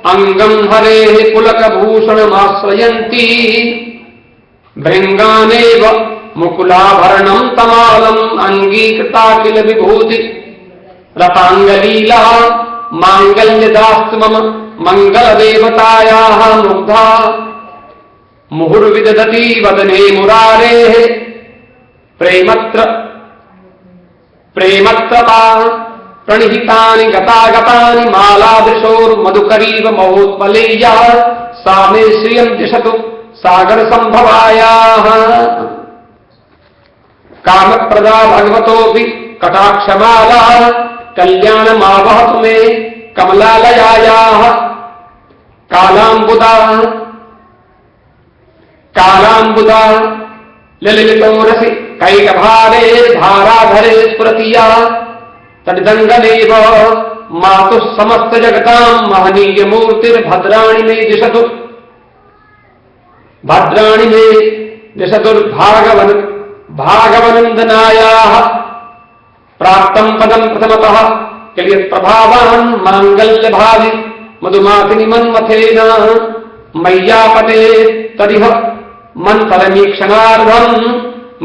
अंगम हरे पुलक भूषण माश्रयंती भृंगानेव मुकुलाभरणम तमालम अंगीकृता किल विभूति रतांगलीला मांगल्यदास्तु मम मंगल देवतायाः मुग्धा मुहुर्विदधति वदने मुरारेः प्रेमत्रपा प्रणिहितानि गतागतानि मालादृशोर्मधुकरीव महोत्पलेया सा मे श्रियं दिशतु सागर संभवायाः कामप्रदा भगवतोऽपि कटाक्षमाला कल्याणमावहतु मे कमलालयायाः कालाम्बुदा ललितोरसि कैकभारे धाराधरे स्फुरतिया तद्दङ्गनेव मातुः समस्त जगतां महनीय मूर्तिर्भद्राणि मे दिशतु भागवनन्दनायाः प्राप्तं पदं प्रथमतः किलियत्प्रभावान् माङ्गल्यभावि मधुमातिनि मन्मथेन मय्यापते तदिह मन्थरमीक्षणार्धं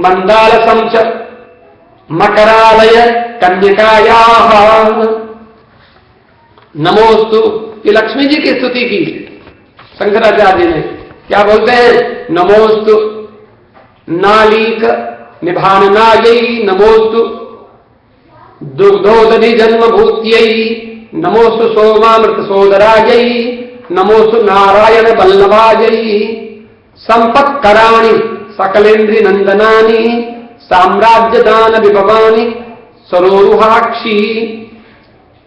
मन्दालसं च मकरालय कन्यकायाः। नमोस्तु। ये लक्ष्मी जी की स्तुति की शंकराचार्य ने। क्या बोलते हैं? नमोस्तु नालीक निभाननायै नमोस्तु दुग्धोदधि जन्मभूत्यै नमोस्तु सोमामृत सोदरायै नमोस्तु नारायण वल्लभायै संपत्कराणि सकलेन्द्रि नंदनानि साम्राज्यदान विभवानि सरोरुहाक्षी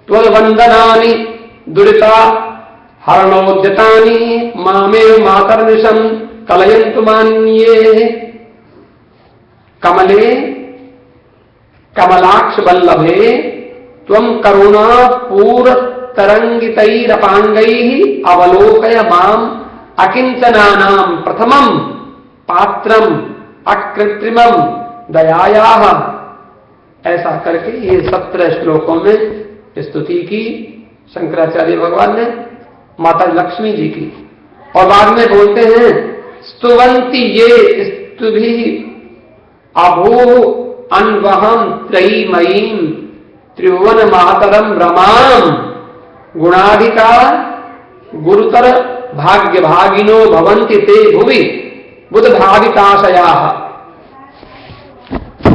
त्वद्वन्दनानि दुरिता हरणोद्यतानि मामेव मातर्निशं कलयन्तु मान्ये कमले कमलाक्ष वल्लभे त्वं करुणा पूर तरंगितैरपांगैः अवलोकय माम अकिंचनानां प्रथमं पात्रम अकृत्रिमं दयायाः। ऐसा करके ये 17 श्लोकों में स्तुति की शंकराचार्य भगवान ने माता लक्ष्मी जी की। और बाद में बोलते हैं स्तुवंती ये स्तुभि अभू अन्वहम त्रयीमयीं त्रिभुवन मातरम रमाम गुणाधिका गुरुतर भाग्य भागिनो भवन्ति ते भुवि बुध भाविताशयाः।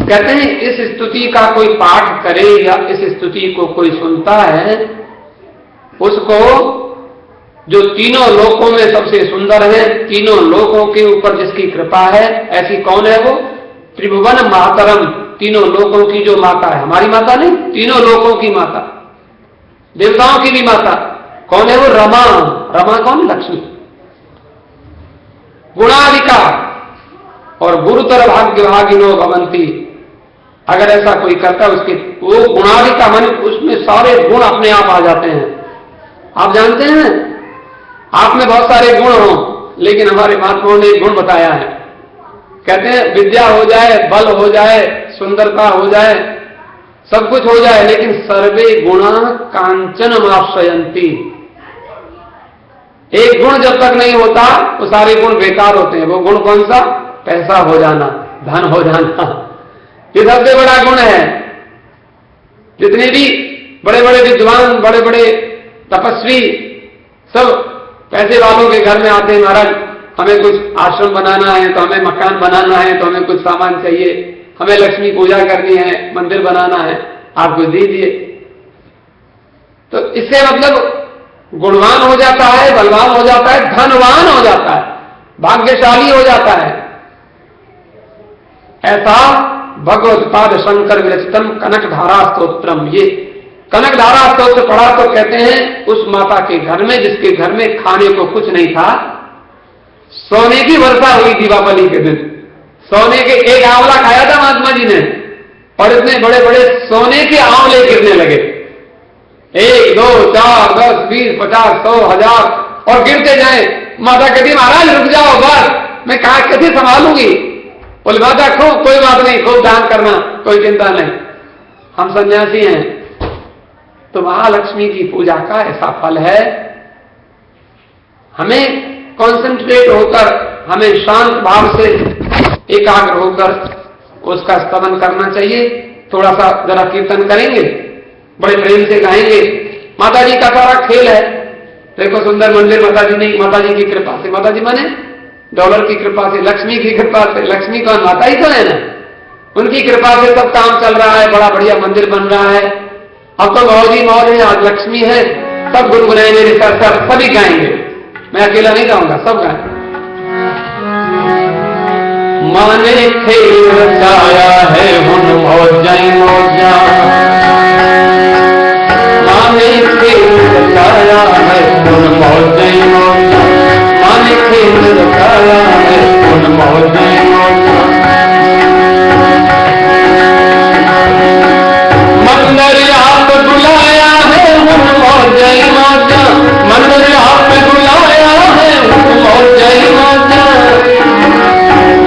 कहते हैं इस स्तुति का कोई पाठ करे या इस स्तुति को कोई सुनता है, उसको जो तीनों लोकों में सबसे सुंदर है, तीनों लोकों के ऊपर जिसकी कृपा है, ऐसी कौन है वो? त्रिभुवन मातरम, तीनों लोकों की जो माता है, हमारी माता नहीं, तीनों लोकों की माता, देवताओं की भी माता। कौन है वो? रमा। रमा कौन? लक्ष्मी। गुणाधिका और गुरुतर भाग्य भागिनो भवंती। अगर ऐसा कोई करता है उसके वो गुणाधिका मन उसमें सारे गुण अपने आप आ जाते हैं। आप जानते हैं आप में बहुत सारे गुण हो, लेकिन हमारे महात्माओं ने एक गुण बताया है। कहते हैं विद्या हो जाए, बल हो जाए, सुंदरता हो जाए, सब कुछ हो जाए, लेकिन सर्वे गुणा कांचन माश्रयंती। एक गुण जब तक नहीं होता वो सारे गुण बेकार होते हैं। वो गुण कौन सा? पैसा हो जाना, धन हो जाना, ये सबसे बड़ा गुण है। जितने भी बड़े बड़े विद्वान, बड़े बड़े तपस्वी सब पैसे वालों के घर में आते हैं, महाराज हमें कुछ आश्रम बनाना है, तो हमें मकान बनाना है, तो हमें कुछ सामान चाहिए, हमें लक्ष्मी पूजा करनी है, मंदिर बनाना है, आप कुछ दीजिए। तो इससे मतलब गुणवान हो जाता है, बलवान हो जाता है, धनवान हो जाता है, भाग्यशाली हो जाता है। ऐसा भगवत्पाद शंकर विरचितम कनक धारा स्तोत्रम, ये कनकधारा स्तोत्र पढ़ा तो कहते हैं उस माता के घर में, जिसके घर में खाने को कुछ नहीं था, सोने की वर्षा हुई दीपावली के दिन। सोने के एक आंवला खाया था महात्मा जी ने, और इतने बड़े बड़े सोने के आंवले गिरने लगे, 1 2 4 10 20 50 100 1000 और गिरते जाए। माता कहती महाराज रुक जाओ, बस मैं कहा कैसे संभालूंगी। बोले माता खूब, कोई बात नहीं, खूब दान करना, कोई चिंता नहीं, हम सन्यासी हैं। तो महालक्ष्मी की पूजा का ऐसा फल है, हमें कॉन्सेंट्रेट होकर, हमें शांत भाव से एकाग्र होकर उसका स्तवन करना चाहिए। थोड़ा सा जरा कीर्तन करेंगे, बड़े प्रेम से गाएंगे। माता जी का सारा खेल है। देखो सुंदर मंदिर माता जी ने, माता जी की कृपा से, माता जी माने डॉलर की कृपा से, लक्ष्मी की कृपा से, लक्ष्मी का माता ही तो है ना, उनकी कृपा से सब काम चल रहा है, बड़ा बढ़िया मंदिर बन रहा है। अब तो मौज ही मौज है, आज लक्ष्मी है, सब गुनगुनाएंगे, सभी गाएंगे, मैं अकेला नहीं गाऊंगा, सब गाएंगे। माने खेल रचाया है हुन मौजा मौजा, माने खेल रचाया है हुन मौजा मौजा, माने खेल रचाया है हुन मौजा मौजा। मंदिर आप बुलाया है हुन मौजा मौजा, मंदिर आप बुलाया है हुन मौजा मौजा,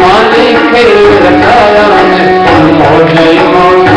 माने खेल रचाया है हुन मौजा मौजा,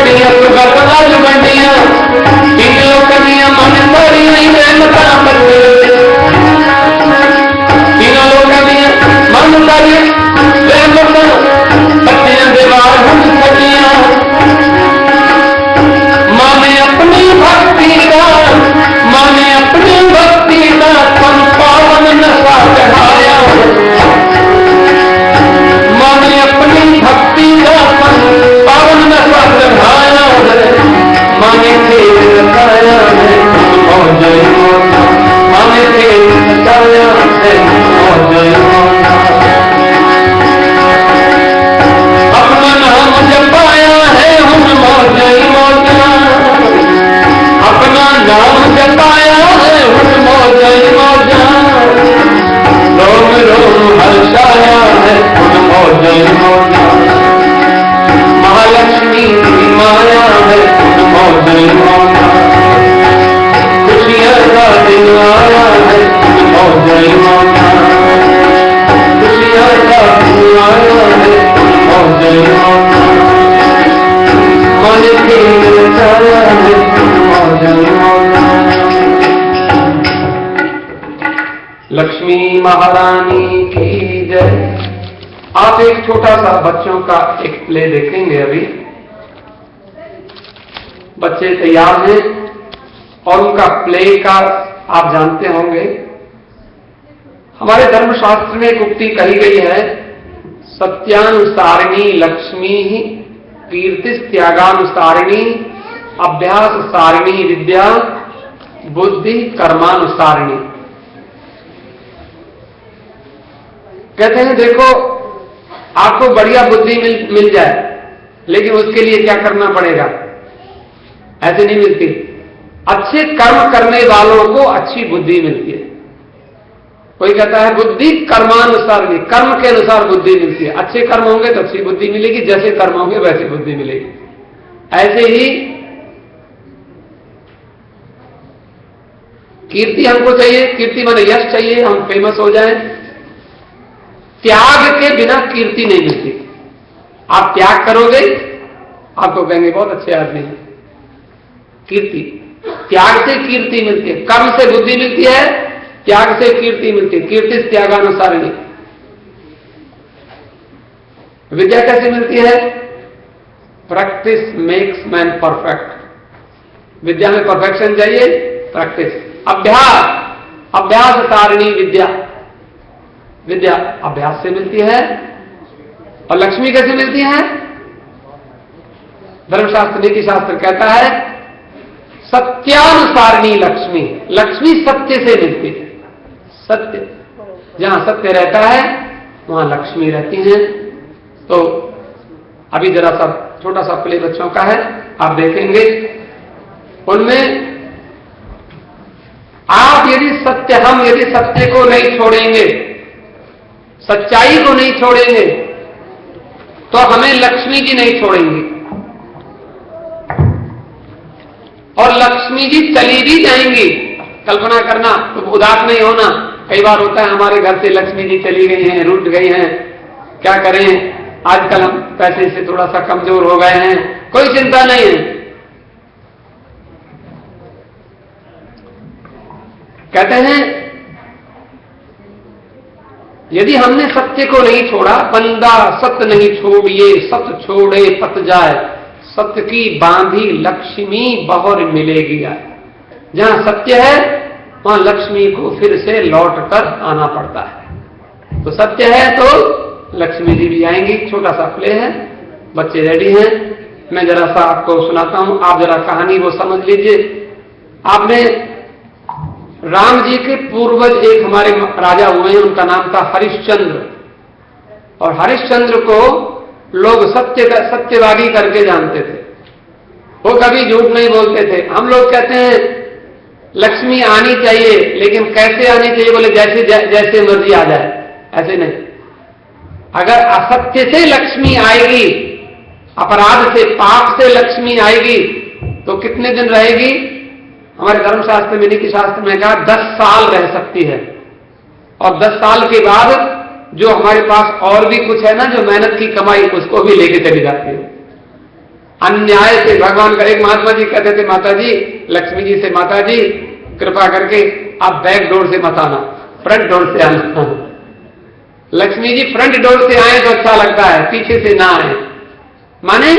कनिया सुगत राज बंडिया तीन लोकनिया मन सारी नहीं रहमता बंदे तीनों लोकनिया मन सारी रहमता बच्चियां दीवार हम सजिया मां ने अपनी भक्ति का तन पावन नशा चढ़ाया मां ने अपनी भक्ति का तन पावन नशा चढ़ाया है मां ने खेल रचाया है जय माता मां ने खेल रचाया है जय माता अपना नाम जपाया है हम जय माता अपना नाम जपाया है हम जय माता रोम रोम हर्षाया है हम जय माता महालक्ष्मी की माया है हम जय माता खुशियां का दिन आया है हम जय माता खुशियां का दिन आया है हम जय माता मन के रचाया है हम जय माता लक्ष्मी महारानी की जय। आप एक छोटा सा बच्चों का एक प्ले देखेंगे अभी। बच्चे तैयार हैं और उनका प्ले का आप जानते होंगे। हमारे धर्मशास्त्र में एक उक्ति कही गई है, सत्यानुसारिणी लक्ष्मी कीर्तिस्त्यागानुसारिणी अभ्यास सारिणी विद्या बुद्धि कर्मानुसारिणी। कहते हैं देखो आपको बढ़िया बुद्धि मिल जाए, लेकिन उसके लिए क्या करना पड़ेगा? ऐसे नहीं मिलती। अच्छे कर्म करने वालों को अच्छी बुद्धि मिलती है। कोई कहता है बुद्धि कर्मानुसार नहीं, कर्म के अनुसार बुद्धि मिलती है। अच्छे कर्म होंगे तो अच्छी बुद्धि मिलेगी, जैसे कर्म होंगे वैसी बुद्धि मिलेगी। ऐसे ही कीर्ति हमको चाहिए, कीर्ति माने यश चाहिए, हम फेमस हो जाएं। त्याग के बिना कीर्ति नहीं मिलती। आप त्याग करोगे, आपको कहेंगे बहुत अच्छे आदमी हैं। कीर्ति, त्याग से कीर्ति मिलती है। कर्म से बुद्धि मिलती है, त्याग से कीर्ति मिलती है। कीर्ति त्यागानुसार नहीं। विद्या कैसे मिलती है? Practice makes man perfect. विद्या में परफेक्शन चाहिए, प्रैक्टिस। अभ्यास सारिणी विद्या, विद्या अभ्यास से मिलती है। और लक्ष्मी कैसे मिलती है? धर्मशास्त्र नीति शास्त्र कहता है सत्यानुसारिणी लक्ष्मी। लक्ष्मी सत्य से मिलती है। सत्य, जहां सत्य रहता है वहां लक्ष्मी रहती हैं। तो अभी जरा सा छोटा सा प्ले बच्चों का है, आप देखेंगे। उनमें आप यदि सत्य को नहीं छोड़ेंगे, सच्चाई को नहीं छोड़ेंगे, तो हमें लक्ष्मी जी नहीं छोड़ेंगी। और लक्ष्मी जी चली भी जाएंगी। कल्पना करना, तो उदास नहीं होना। कई बार होता है हमारे घर से लक्ष्मी जी चली गई हैं, रूठ गई हैं, क्या करें, आजकल हम पैसे से थोड़ा सा कमजोर हो गए हैं। कोई चिंता नहीं है। कहते हैं यदि हमने सत्य को नहीं छोड़ा, बंदा सत्य नहीं छोड़िए, सत्य छोड़े पत जाए, सत्य की बांधी लक्ष्मी बहुर मिलेगी आए। जहां सत्य है वहां लक्ष्मी को फिर से लौट कर आना पड़ता है। तो सत्य है तो लक्ष्मी जी भी आएंगी। छोटा सा प्ले है, बच्चे रेडी हैं। मैं जरा सा आपको सुनाता हूं, आप जरा कहानी वो समझ लीजिए। आपने राम जी के पूर्वज एक हमारे राजा हुए हैं, उनका नाम था हरिश्चंद्र। और हरिश्चंद्र को लोग सत्यवादी करके जानते थे। वो कभी झूठ नहीं बोलते थे। हम लोग कहते हैं लक्ष्मी आनी चाहिए, लेकिन कैसे आनी चाहिए? बोले जैसे मर्जी आ जाए, ऐसे नहीं। अगर असत्य से लक्ष्मी आएगी, अपराध से, पाप से लक्ष्मी आएगी, तो कितने दिन रहेगी? हमारे धर्मशास्त्र में, नीति शास्त्र में कहा 10 साल रह सकती है। और 10 साल के बाद जो हमारे पास और भी कुछ है ना, जो मेहनत की कमाई, उसको भी लेके चली जाती है। अन्याय से भगवान का एक महात्मा जी कहते थे माता जी, लक्ष्मी जी से, माता जी कृपा करके आप बैक डोर से मत आना, फ्रंट डोर से आना। लक्ष्मी जी फ्रंट डोर से आए तो अच्छा लगता है, पीछे से ना आए। माने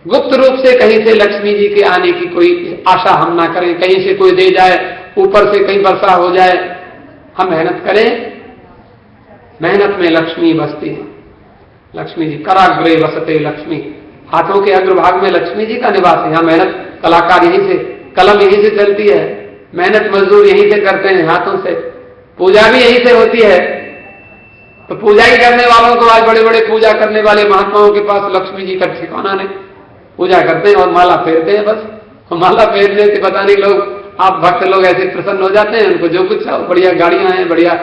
गुप्त रूप से कहीं से लक्ष्मी जी के आने की कोई आशा हम ना करें, कहीं से कोई दे जाए, ऊपर से कहीं वर्षा हो जाए। हम मेहनत करें, मेहनत में लक्ष्मी बसती है। लक्ष्मी जी कराग्रे वसते लक्ष्मी, हाथों के अग्रभाग में लक्ष्मी जी का निवास है। यहाँ मेहनत कलाकार यहीं से, कलम यहीं से चलती है, मेहनत मजदूर यहीं से करते हैं हाथों से, पूजा भी यहीं से होती है। तो पूजा ही करने वालों को आज बड़े बड़े पूजा करने वाले महात्माओं के पास लक्ष्मी जी का ठिकाना नहीं, पूजा करते हैं और माला फेरते हैं बस। और माला फेरने से पता नहीं लोग, आप भक्त लोग ऐसे प्रसन्न हो जाते हैं, उनको जो कुछ है, बढ़िया गाड़ियां हैं, बढ़िया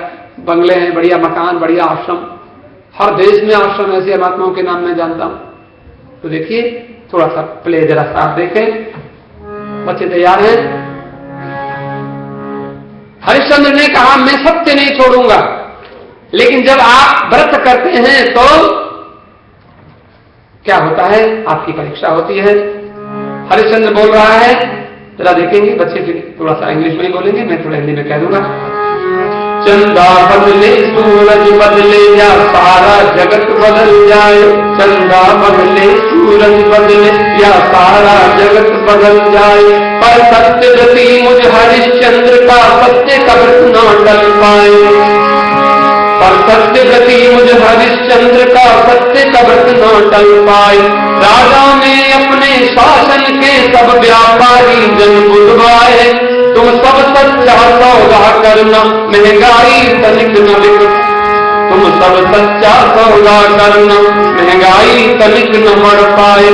बंगले हैं, बढ़िया मकान, बढ़िया आश्रम, हर देश में आश्रम ऐसे महात्माओं के नाम में जानता हूं। तो देखिए थोड़ा सा प्ले जरा साफ देखें, बच्चे तैयार हैं। हरिश्चंद्र ने कहा मैं सत्य नहीं छोड़ूंगा, लेकिन जब आप व्रत करते हैं तो क्या होता है, आपकी परीक्षा होती है। हरिश्चंद्र बोल रहा है, जरा देखेंगे, बच्चे फिर थोड़ा सा इंग्लिश में ही बोलेंगे, मैं थोड़ा हिंदी में कह दूंगा। चंदा बदले, सूरज बदले, या सारा जगत बदल जाए। चंदा बदले, सूरज बदले, या सारा जगत बदल जाए, पर सत्य गति मुझ हरिश्चंद्र का सत्य कभी न टल पाए। पर सत्य गति मुझ हरिश्चंद्र का सत्य कभी न टल पाए। राजा में अपने शासन के सब व्यापारी जन बुलवाए। तुम सब सच्चा सौदा करना, महंगाई तनिक न बिक। तुम सब सच्चा सौदा करना, महंगाई तनिक न मर पाए।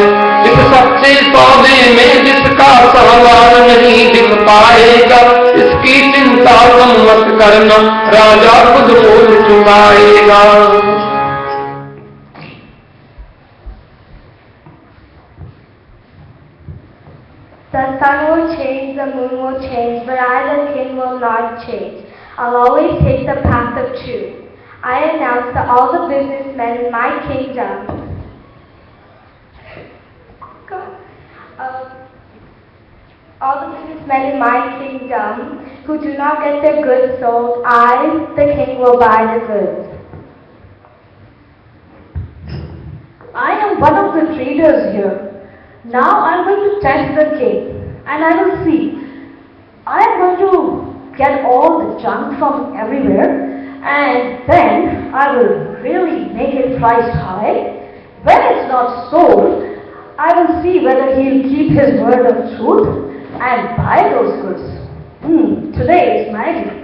इस सच्चे सौदे में जिसका सामान नहीं दिख पाएगा, इसकी चिंता तुम मत करना, राजा खुद मोल चुकाएगा। The sun will change, the moon will change, but I, the king, will not change. I'll always take the path of truth. I announce to all the businessmen in my kingdom, all the businessmen in my kingdom who do not get their goods sold, I, the king, will buy the goods. I am one of the traders here. Now I am going to test the king, and I will see. I am going to get all the junk from everywhere, and then I will really make it priced high. When it's not sold, I will see whether he will keep his word of truth and buy those goods. Today is my day.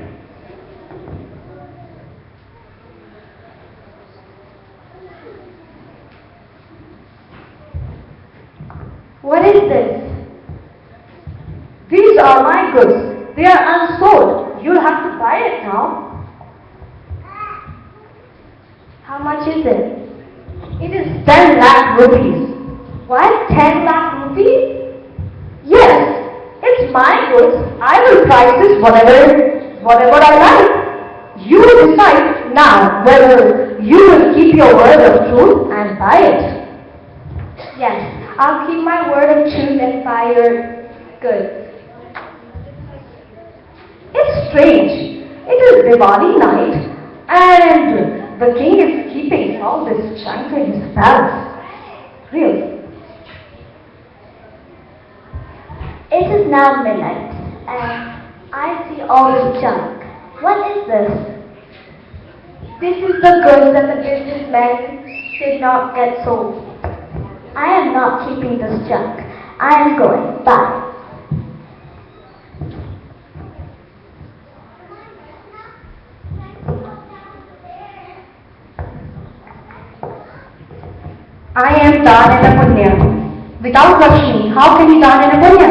What is this? These are my goods. They are unsold. You'll have to buy it now. How much is it? It is 10 lakh rupees. What? 10 lakh rupees? Yes, it's my goods. I will price this whatever I like. You decide now whether you will keep your word of truth and buy it. Yes, I'll keep my word of truth and buy your goods. It's strange. It is Diwali night and the king is keeping all this junk in his palace. Really. It is now midnight, and I see all this junk. What is this? This is the goods that the businessmen did not get sold. I am not keeping this junk. I am going. Bye. I am Dana Punya. Without Lakshmi, how can you Dana Punya?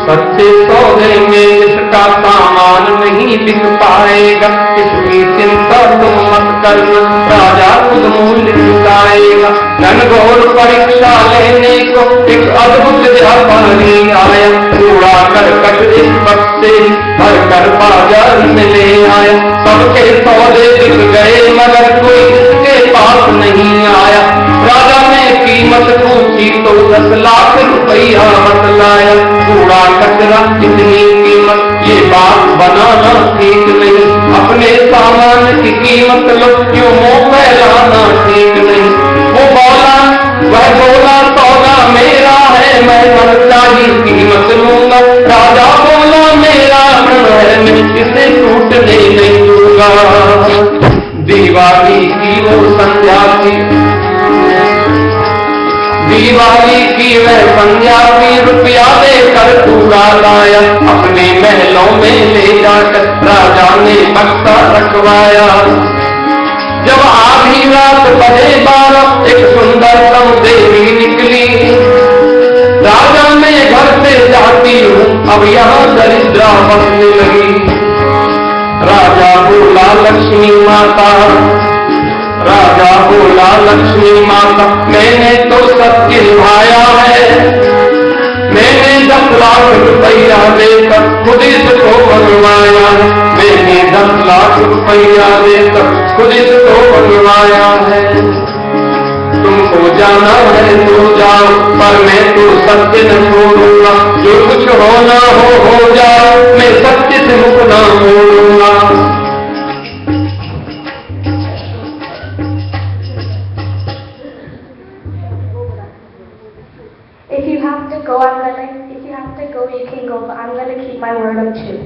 सच्चे सौदे में जिसका सामान नहीं बिक पाएगा, इसकी चिंता तुम मत करना, राजा खुद मूल्य चुकाएगा। घनघोर परीक्षा लेने को एक अद्भुत व्यापारी आया, कूड़ा करकट निष्पक्ष से भर कर बाजार में ले आया। सबके सौदे बिक गए मगर कोई इसके पास नहीं आया। राजा ने कीमत पूछी तो 10 लाख रुपया बतलाया। कूड़ा कचरा कितनी कीमत, ये बात बनाना ठीक नहीं। अपने सामान की कीमत लो, क्यों मुंह फैलाना ठीक नहीं। वह बोला सौदा मेरा है, मैं मरता ही कीमत लूंगा। राजा बोला मेरा ऋण है, मैं इसे टूटने नहीं दूंगा। दिवाली की वो संध्या थी, दिवाली की वह संध्या थी, रुपया देकर पूरा लाया। अपने महलों में ले जाकर राजा ने बक्सा रखवाया। जब आधी रात बजे 12 एक सुंदरतम देवी निकली। राजा मैं घर से जाती हूँ, अब यहाँ दरिद्रा बसने लगी। राजा बोला लक्ष्मी माता, राजा बोला लक्ष्मी माता, मैंने तो सत्य निभाया है। मैंने 10 लाख रुपया देकर खुद इसको बनवाया है। मैंने 10 लाख रुपया देकर खुद इसको बनवाया है। तुमको जाना है तो जाओ, पर मैं तो सत्य न छोड़ूंगा। जो कुछ होना हो जाओ, मैं सत्य से मुख न मोड़ूंगा। If you have to go, you can go, but I'm gonna keep my word up too.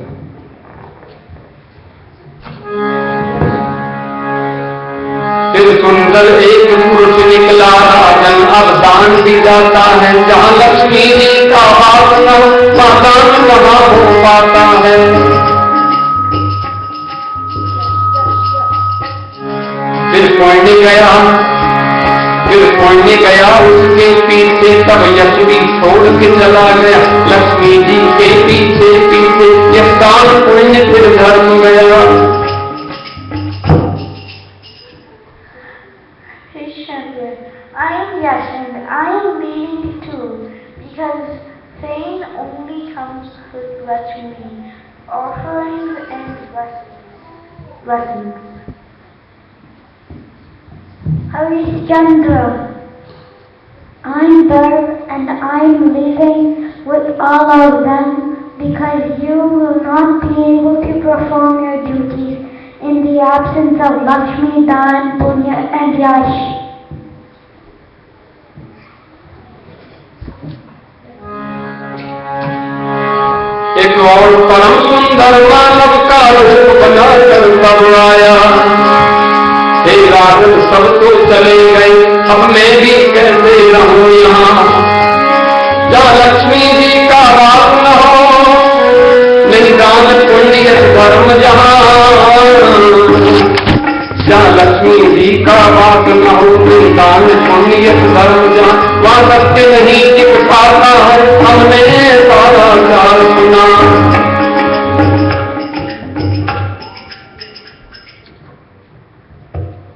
फिर सुंदर एक पुरुष निकला राजन, अब दान भी जाता है। जहाँ लक्ष्मी जी का वास न हो, वहाँ दान कहाँ हो पाता है। फिर पुण्य गया उसके पीछे, तब यश भी छोड़ के चला गया। लक्ष्मी जी के पीछे पीछे यह दान पुण्य फिर धर्म गया। I am Yash and I am leaving too, because fame only comes with Lakshmi, offerings and blessings. Harishchandra, I'm there and I'm leaving with all of them because you will not be able to perform your duties in the absence of Lakshmi, Dan, Punya and Yash. एक और परम सुंदर मानव का रूप बनाकर तब आया। हे राजन सब तो चले गए, अब मैं भी कैसे रहूं यहाँ। जहाँ लक्ष्मी जी का वास न हो, नहीं दान पुण्य धर्म जहाँ। जहाँ लक्ष्मी जी का वास न हो, नहीं दान पुण्य धर्म जहाँ। वहाँ सत्य नहीं टिक पाता है, हमने सारा काल सुना।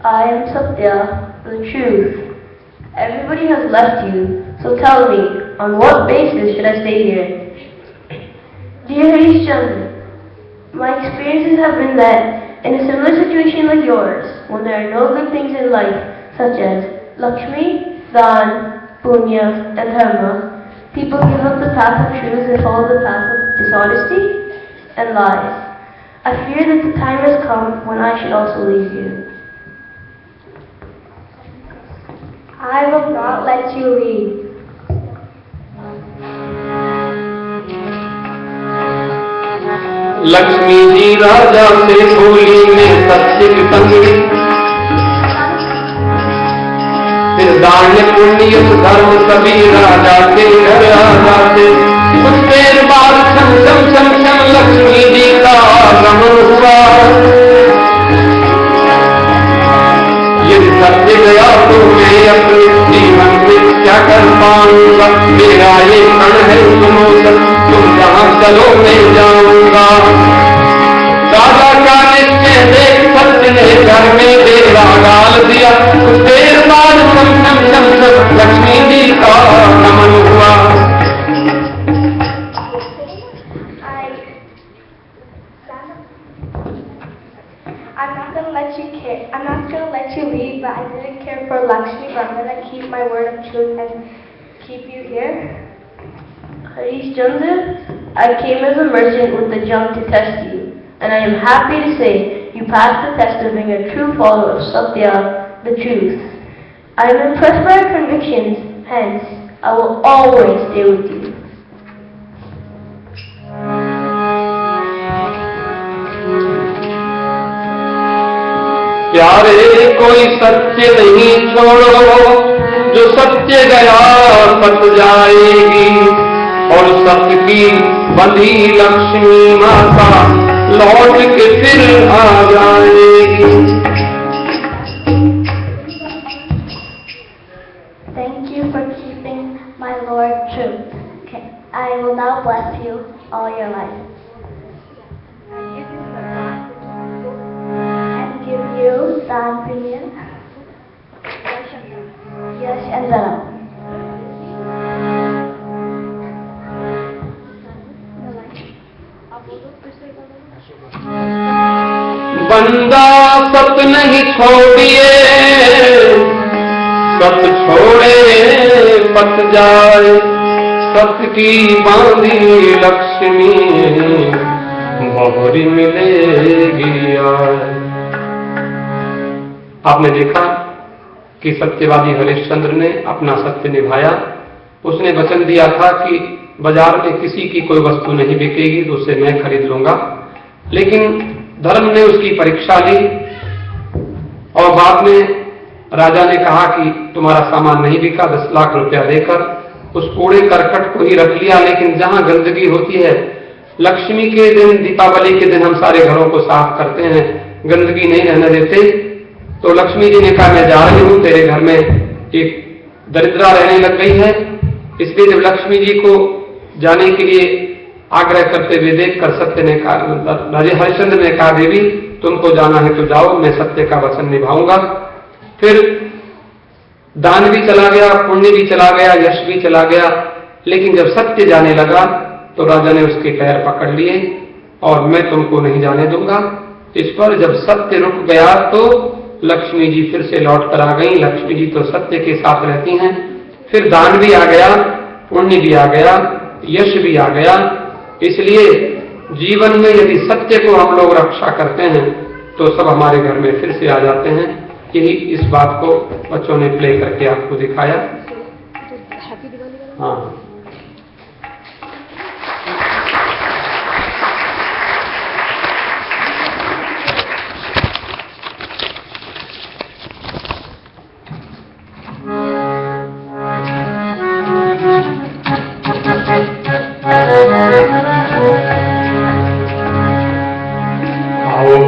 I am Satya, the truth. Everybody has left you, so tell me, on what basis should I stay here? Dear Harishchandra, my experiences have been that in a similar situation like yours, when there are no good things in life, such as Lakshmi, Dan, Punya, and Dharma, people give up the path of truth and follow the path of dishonesty and lies. I fear that the time has come when I should also leave you. I will not let you leave. Lakshmi ji राजा से बोली, मैं सत्य की तंगी। फिर दान पुण्य धर्म सभी राजा के घर आ जाते। कुछ देर बाद क्षम क्षम क्षम क्षम लक्ष्मी जी का आगमन हुआ। यदि सत्य गया तो मैं अपने जीवन में क्या कर पाऊंगा। मेरा ये क्षण है सुनो सर, तुम जहाँ चलो मैं जाऊंगा। राजा का निश्चय देख सत्य ने घर में डेरा डाल दिया। कुछ देर बाद शम शम शम शम लक्ष्मी जी का नमन हुआ। I of truth and keep you here? Harish Chandra, I came as a merchant with the junk to test you, and I am happy to say you passed the test of being a true follower of Satya, the truth. I am impressed by your convictions, hence I will always stay with you. प्यारे कोई सत्य नहीं छोड़ो, जो सत्य गया सत जाएगी, और सत्य की बंधी लक्ष्मी माता लौट के फिर आ जाएगी। Thank you for keeping my Lord truth. Okay. I will now bless you all your life. And give you Dan Pinyin, Yash and Dharam. बंदा सत नहीं छोड़िए, सत छोड़े पत जाए, सत की बांधी लक्ष्मी बहुरी मिलेगी आए। आपने देखा कि सत्यवादी हरिश्चंद्र ने अपना सत्य निभाया। उसने वचन दिया था कि बाजार में किसी की कोई वस्तु नहीं बिकेगी तो उसे मैं खरीद लूंगा, लेकिन धर्म ने उसकी परीक्षा ली और बाद में राजा ने कहा कि तुम्हारा सामान नहीं बिका, 10 लाख रुपया देकर उस कूड़े करकट को ही रख लिया। लेकिन जहां गंदगी होती है, लक्ष्मी के दिन, दीपावली के दिन हम सारे घरों को साफ करते हैं, गंदगी नहीं रहने देते, तो लक्ष्मी जी ने कहा मैं जा रही हूं, तेरे घर में एक दरिद्रा रहने लग गई है। इसलिए जब लक्ष्मी जी को जाने के लिए आग्रह करते हुए देखकर सत्य ने कहा, राजा हरिश्चंद्र ने कहा देवी तुमको जाना है तो जाओ, मैं सत्य का वचन निभाऊंगा। फिर दान भी चला गया, पुण्य भी चला गया, यश भी चला गया, लेकिन जब सत्य जाने लगा तो राजा ने उसके पैर पकड़ लिए और मैं तुमको नहीं जाने दूंगा। इस पर जब सत्य रुक गया तो लक्ष्मी जी फिर से लौट कर आ गई। लक्ष्मी जी तो सत्य के साथ रहती हैं। फिर दान भी आ गया, पुण्य भी आ गया, यश भी आ गया। इसलिए जीवन में यदि सत्य को हम लोग रक्षा करते हैं तो सब हमारे घर में फिर से आ जाते हैं। यही इस बात को बच्चों ने प्ले करके आपको दिखाया। हाँ,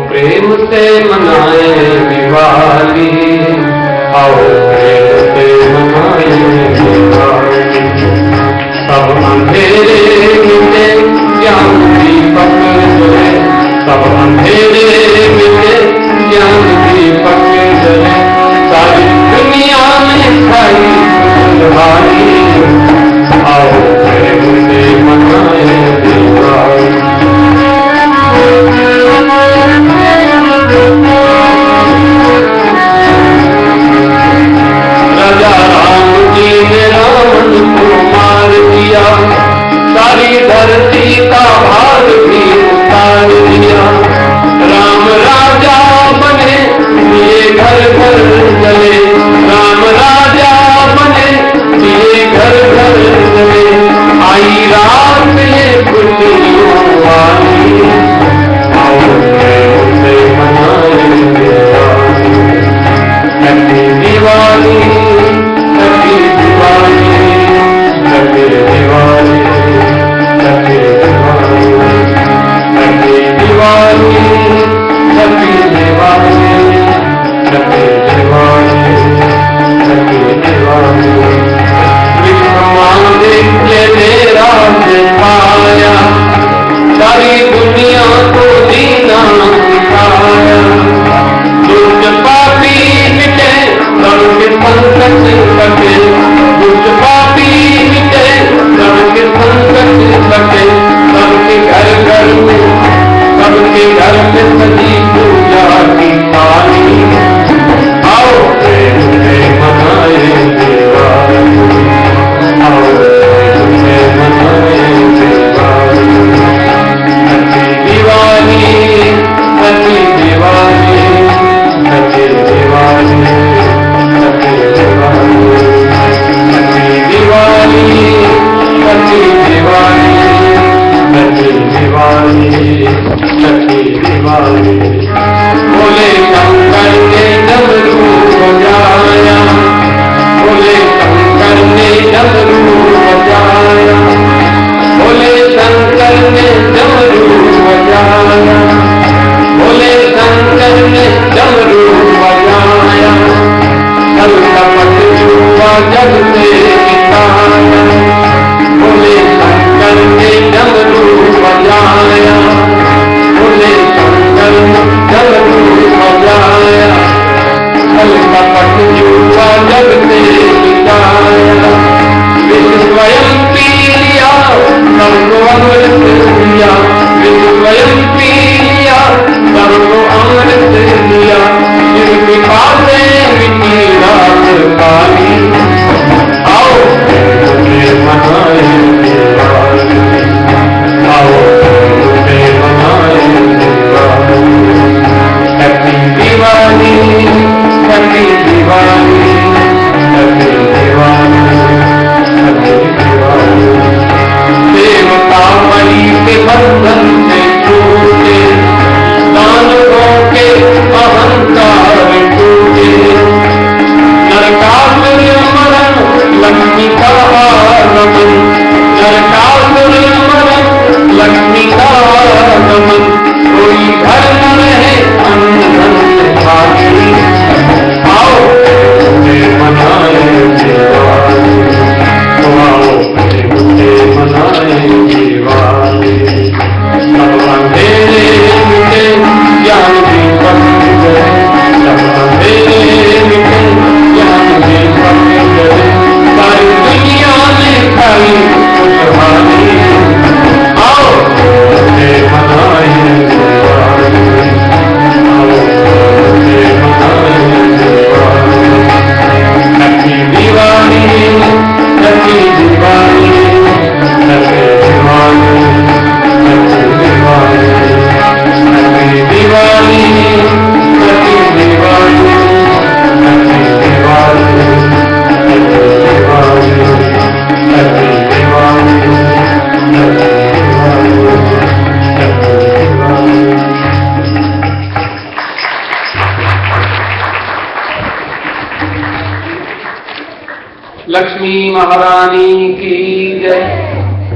प्रेम से मनाए दिवाली, आओ प्रेम से मनाए दिवाली। सब अंधेरे मिले ज्ञान दीपक जले, सब अंधेरे मिले ज्ञान दीपक जले। सारी दुनिया में छाई खुशहाली, आओ प्रेम से मनाए दिवाली। राजा राम जी ने रावण को मार दिया, सारी धरती का भार भी उतार दिया। राम राजा बने ये घर घर चले, राम राजा बने ये घर घर चले। आई रात ये खुशियों वाली, आओ प्रेम से मनाए Diwali. Happy Diwali, happy Diwali, happy Diwali, happy Diwali, happy Diwali, happy Diwali, happy Diwali, happy Diwali. Vikramaditya ने राज पाया, सबको अमृत दिया, विष स्वयं पी लिया, सबको अमृत दिया, जिनकी बातें मिटी रात काली, आओ मुझे मनाए दिवाली, आओ मुझे मनाए Diwali, happy Diwali, happy Diwali, happy Diwali, happy Diwali. देवता मणि के बंधन से छूटे, दानवों के अहंकार टूटे, नरकासुर मरण लक्ष्मी का आगमन, नरकासुर मरण लक्ष्मी का आगमन, कोई घर न रहे अंधन से खाली, आओ मुझे मनाए दिवाली, आओ मुझे मनाए दिवाली, सब अंधेरे मिटे ज्ञान दीपक जले, सब अंधेरे मिटे ज्ञान दीपक जले, सारी दुनिया में खाई खुशहाली, आओ मुझे मनाए दिवाली, आओ मुझे मनाए Diwali, happy Diwali, happy Diwali, happy Diwali, happy Diwali, happy Diwali, happy Diwali, happy Diwali, happy Diwali, happy Diwali, happy Diwali. Lakshmi महारानी की जय,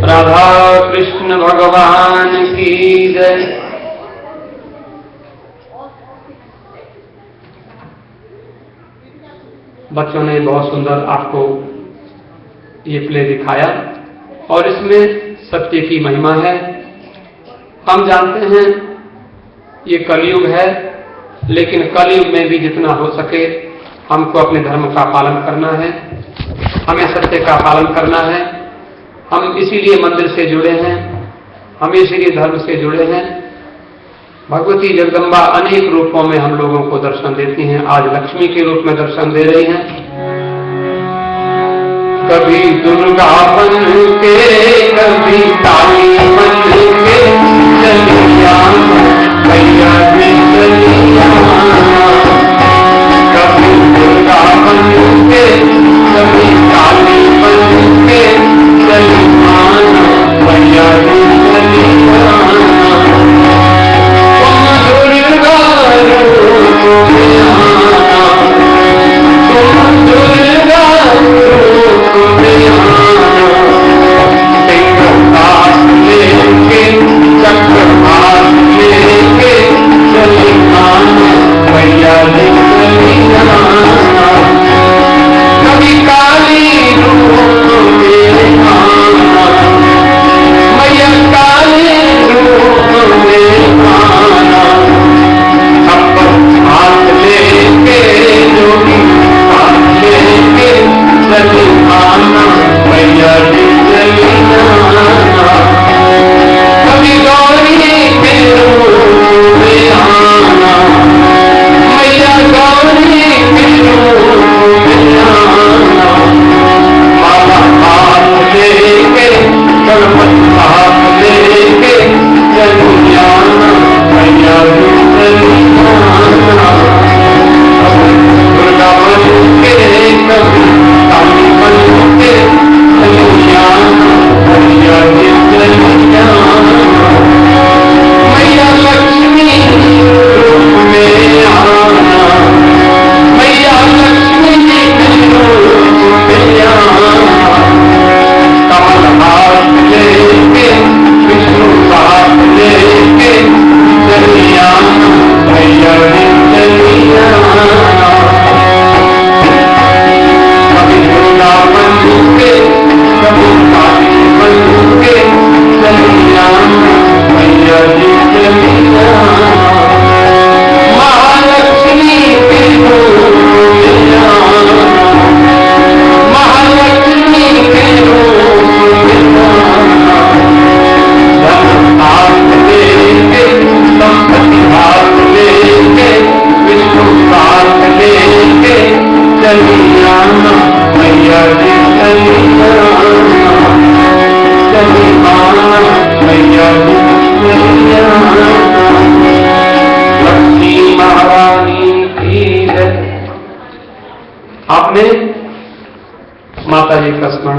राधा कृष्ण भगवान की जय। बच्चों ने बहुत सुंदर आपको ये प्ले दिखाया और इसमें सत्य की महिमा है। हम जानते हैं ये कलयुग है, लेकिन कलयुग में भी जितना हो सके हमको अपने धर्म का पालन करना है, हमें सत्य का पालन करना है। हम इसीलिए मंदिर से जुड़े हैं, हम इसीलिए धर्म से जुड़े हैं। भगवती जगदम्बा अनेक रूपों में हम लोगों को दर्शन देती हैं। आज लक्ष्मी के रूप में दर्शन दे रही हैं। कभी दुर्गा बन के, कभी काली बन के चलिया भैया जी चलिया, कभी दुर्गा बन के, कभी काली बन के चलिया भैया जी चलिया, तुम दुर्गा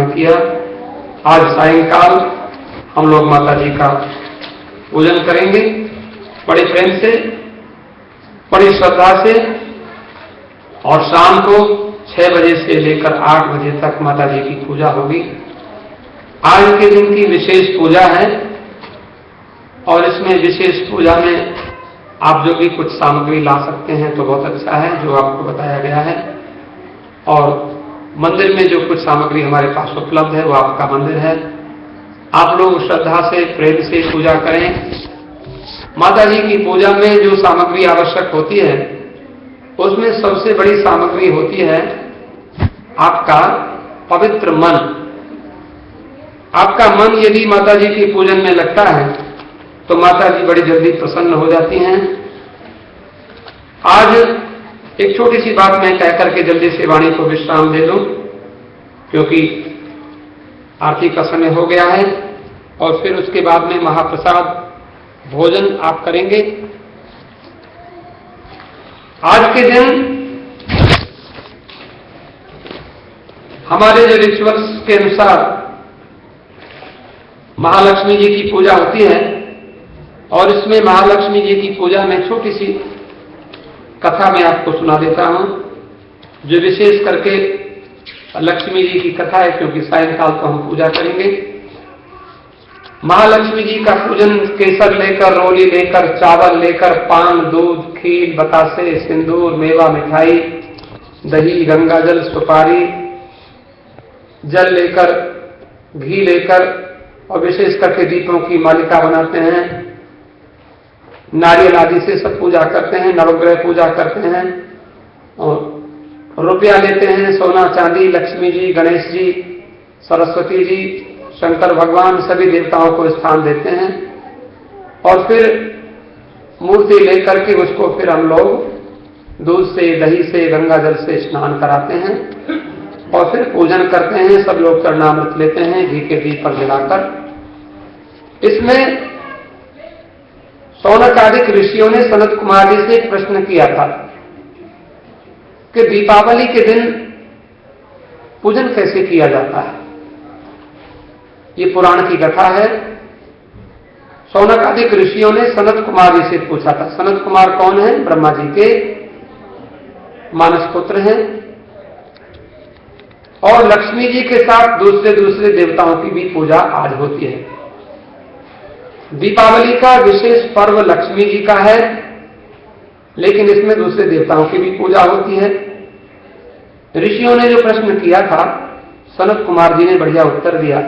किया। आज सायंकाल हम लोग माता जी का पूजन करेंगे बड़े प्रेम से, बड़ी श्रद्धा से, और शाम को 6 बजे से लेकर 8 बजे तक माता जी की पूजा होगी। आज के दिन की विशेष पूजा है और इसमें विशेष पूजा में आप जो भी कुछ सामग्री ला सकते हैं तो बहुत अच्छा है, जो आपको बताया गया है। और मंदिर में जो कुछ सामग्री हमारे पास उपलब्ध है वो आपका मंदिर है। आप लोग श्रद्धा से, प्रेम से पूजा करें। माता जी की पूजा में जो सामग्री आवश्यक होती है उसमें सबसे बड़ी सामग्री होती है आपका पवित्र मन। आपका मन यदि माता जी के पूजन में लगता है तो माता जी बड़ी जल्दी प्रसन्न हो जाती हैं। आज एक छोटी सी बात मैं कह करके जल्दी से वाणी को विश्राम दे दूं, क्योंकि आरती का समय हो गया है और फिर उसके बाद में महाप्रसाद भोजन आप करेंगे। आज के दिन हमारे जो रिचुअल्स के अनुसार महालक्ष्मी जी की पूजा होती है और इसमें महालक्ष्मी जी की पूजा में छोटी सी कथा मैं आपको सुना देता हूं, जो विशेष करके लक्ष्मी जी की कथा है, क्योंकि सायंकाल को हम पूजा करेंगे। महालक्ष्मी जी का पूजन केसर लेकर, रोली लेकर, चावल लेकर, पान, दूध, खीर, बतासे, सिंदूर, मेवा, मिठाई, दही, गंगाजल, सुपारी, जल लेकर, घी लेकर और विशेष करके दीपों की मालिका बनाते हैं। नारियल आदि से सब पूजा करते हैं, नवग्रह पूजा करते हैं और रुपया लेते हैं, सोना चांदी, लक्ष्मी जी, गणेश जी, सरस्वती जी, शंकर भगवान, सभी देवताओं को स्थान देते हैं और फिर मूर्ति लेकर के उसको फिर हम लोग दूध से, दही से, गंगाजल से स्नान कराते हैं और फिर पूजन करते हैं। सब लोग चरणामृत लेते हैं घी के दीपक जलाकर। इसमें सौनक आदि ऋषियों ने सनत कुमार जी से प्रश्न किया था कि दीपावली के दिन पूजन कैसे किया जाता है। ये पुराण की कथा है। सौनक आदि ऋषियों ने सनत कुमार जी से पूछा था। सनत कुमार कौन है? ब्रह्मा जी के मानस पुत्र हैं और लक्ष्मी जी के साथ दूसरे दूसरे देवताओं की भी पूजा आज होती है। दीपावली का विशेष पर्व लक्ष्मी जी का है, लेकिन इसमें दूसरे देवताओं की भी पूजा होती है। ऋषियों ने जो प्रश्न किया था, सनत कुमार जी ने बढ़िया उत्तर दिया।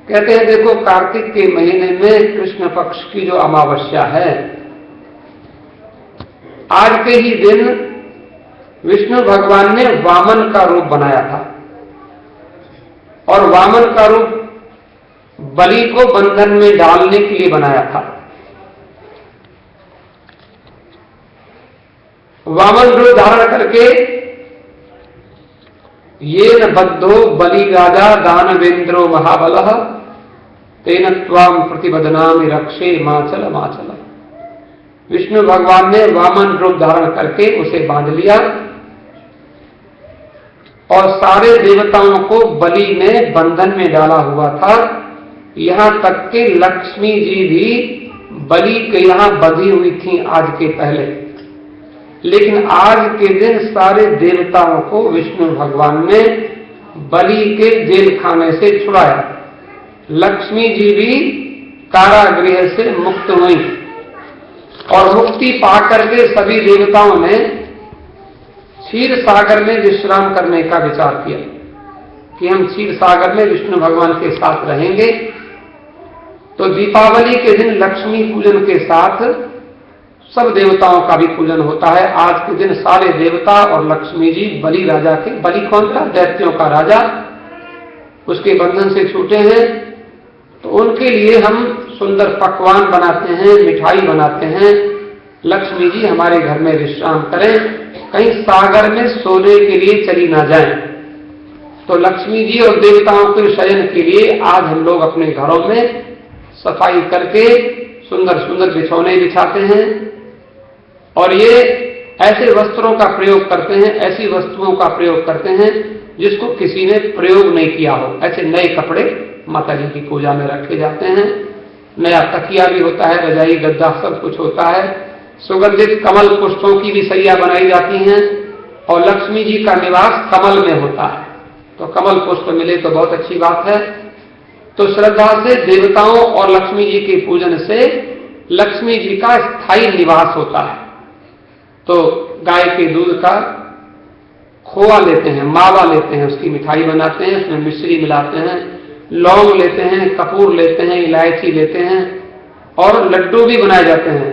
कहते हैं, देखो, कार्तिक के महीने में कृष्ण पक्ष की जो अमावस्या है, आज के ही दिन विष्णु भगवान ने वामन का रूप बनाया था और वामन का रूप बलि को बंधन में डालने के लिए बनाया था। वामन रूप धारण करके ये न बद्धो बलि राजा दानवेंद्रो महाबलः तेन त्वाम प्रतिबदनामि रक्षे माचल माचल। विष्णु भगवान ने वामन रूप धारण करके उसे बांध लिया और सारे देवताओं को बलि ने बंधन में डाला हुआ था। यहां तक कि लक्ष्मी जी भी बलि के यहां बंधी हुई थी आज के पहले, लेकिन आज के दिन सारे देवताओं को विष्णु भगवान ने बलि के जेल खाने से छुड़ाया। लक्ष्मी जी भी कारागृह से मुक्त हुई और मुक्ति पाकर के सभी देवताओं ने क्षीर सागर में विश्राम करने का विचार किया कि हम क्षीर सागर में विष्णु भगवान के साथ रहेंगे। तो दीपावली के दिन लक्ष्मी पूजन के साथ सब देवताओं का भी पूजन होता है। आज के दिन सारे देवता और लक्ष्मी जी बलि राजा के, बलि कौन था? दैत्यों का राजा, उसके बंधन से छूटे हैं, तो उनके लिए हम सुंदर पकवान बनाते हैं, मिठाई बनाते हैं। लक्ष्मी जी हमारे घर में विश्राम करें, कहीं सागर में सोने के लिए चली ना जाएं। तो लक्ष्मी जी और देवताओं के शयन के लिए आज हम लोग अपने घरों में सफाई करके सुंदर सुंदर बिछौने बिछाते हैं और ये ऐसे वस्त्रों का प्रयोग करते हैं, ऐसी वस्तुओं का प्रयोग करते हैं जिसको किसी ने प्रयोग नहीं किया हो। ऐसे नए कपड़े माता जी की पूजा में रखे जाते हैं, नया तकिया भी होता है, रजाई गद्दा सब कुछ होता है, सुगंधित कमल पुष्पों की भी सैया बनाई जाती हैं और लक्ष्मी जी का निवास कमल में होता है, तो कमल पुष्प मिले तो बहुत अच्छी बात है। तो श्रद्धा से देवताओं और लक्ष्मी जी के पूजन से लक्ष्मी जी का स्थायी निवास होता है। तो गाय के दूध का खोआ लेते हैं, मावा लेते हैं, उसकी मिठाई बनाते हैं, उसमें मिश्री मिलाते हैं, लौंग लेते हैं, कपूर लेते हैं, इलायची लेते हैं और लड्डू भी बनाए जाते हैं।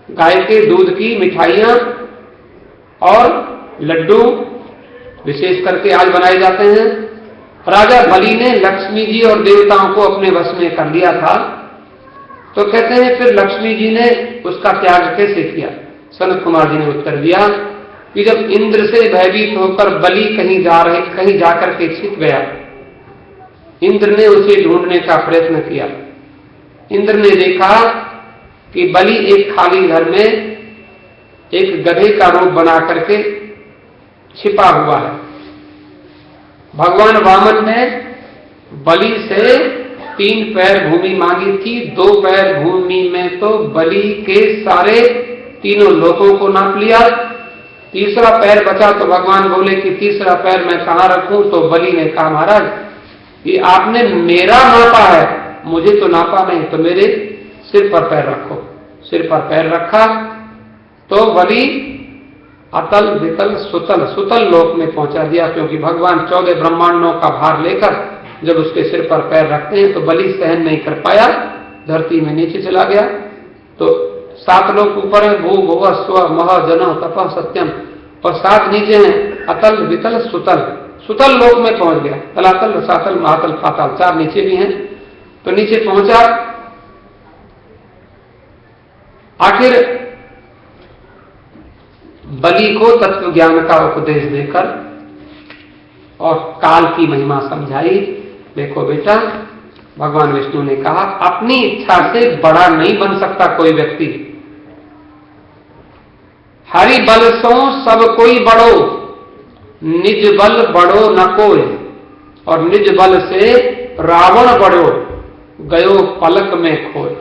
गाय के दूध की मिठाइयां और लड्डू विशेष करके आज बनाए जाते हैं। राजा बलि ने लक्ष्मी जी और देवताओं को अपने वश में कर लिया था, तो कहते हैं फिर लक्ष्मी जी ने उसका त्याग कैसे किया। सनत कुमार जी ने उत्तर दिया कि जब इंद्र से भयभीत होकर बलि कहीं जाकर के छिप गया, इंद्र ने उसे ढूंढने का प्रयत्न किया। इंद्र ने देखा कि बलि एक खाली घर में एक गधे का रूप बना करके छिपा हुआ है। भगवान वामन ने बलि से 3 पैर भूमि मांगी थी, 2 पैर भूमि में तो बलि के सारे तीनों लोगों को नाप लिया, तीसरा पैर बचा तो भगवान बोले कि तीसरा पैर मैं कहां रखूं। तो बलि ने कहा महाराज ये आपने मेरा नापा है, मुझे तो नापा नहीं, तो मेरे सिर पर पैर रखो। सिर पर पैर रखा तो बलि अतल वितल सुतल लोक में पहुंचा दिया, क्योंकि भगवान 14 ब्रह्मांडों का भार लेकर जब उसके सिर पर पैर रखते हैं तो बलि सहन नहीं कर पाया, धरती में नीचे चला गया। तो 7 लोक ऊपर है, भू भुव स्व मह जन तप सत्यम, और 7 नीचे हैं अतल वितल सुतल लोक में पहुंच गया। तलातल रसातल महातल पाताल 4 नीचे भी हैं। तो नीचे पहुंचा, आखिर बलि को तत्व ज्ञान का उपदेश देकर और काल की महिमा समझाई। देखो बेटा, भगवान विष्णु ने कहा अपनी इच्छा से बड़ा नहीं बन सकता कोई व्यक्ति, हरि बल सो सब कोई बड़ो, निज बल बड़ो न कोई, और निज बल से रावण बड़ो, गयो पलक में खोए।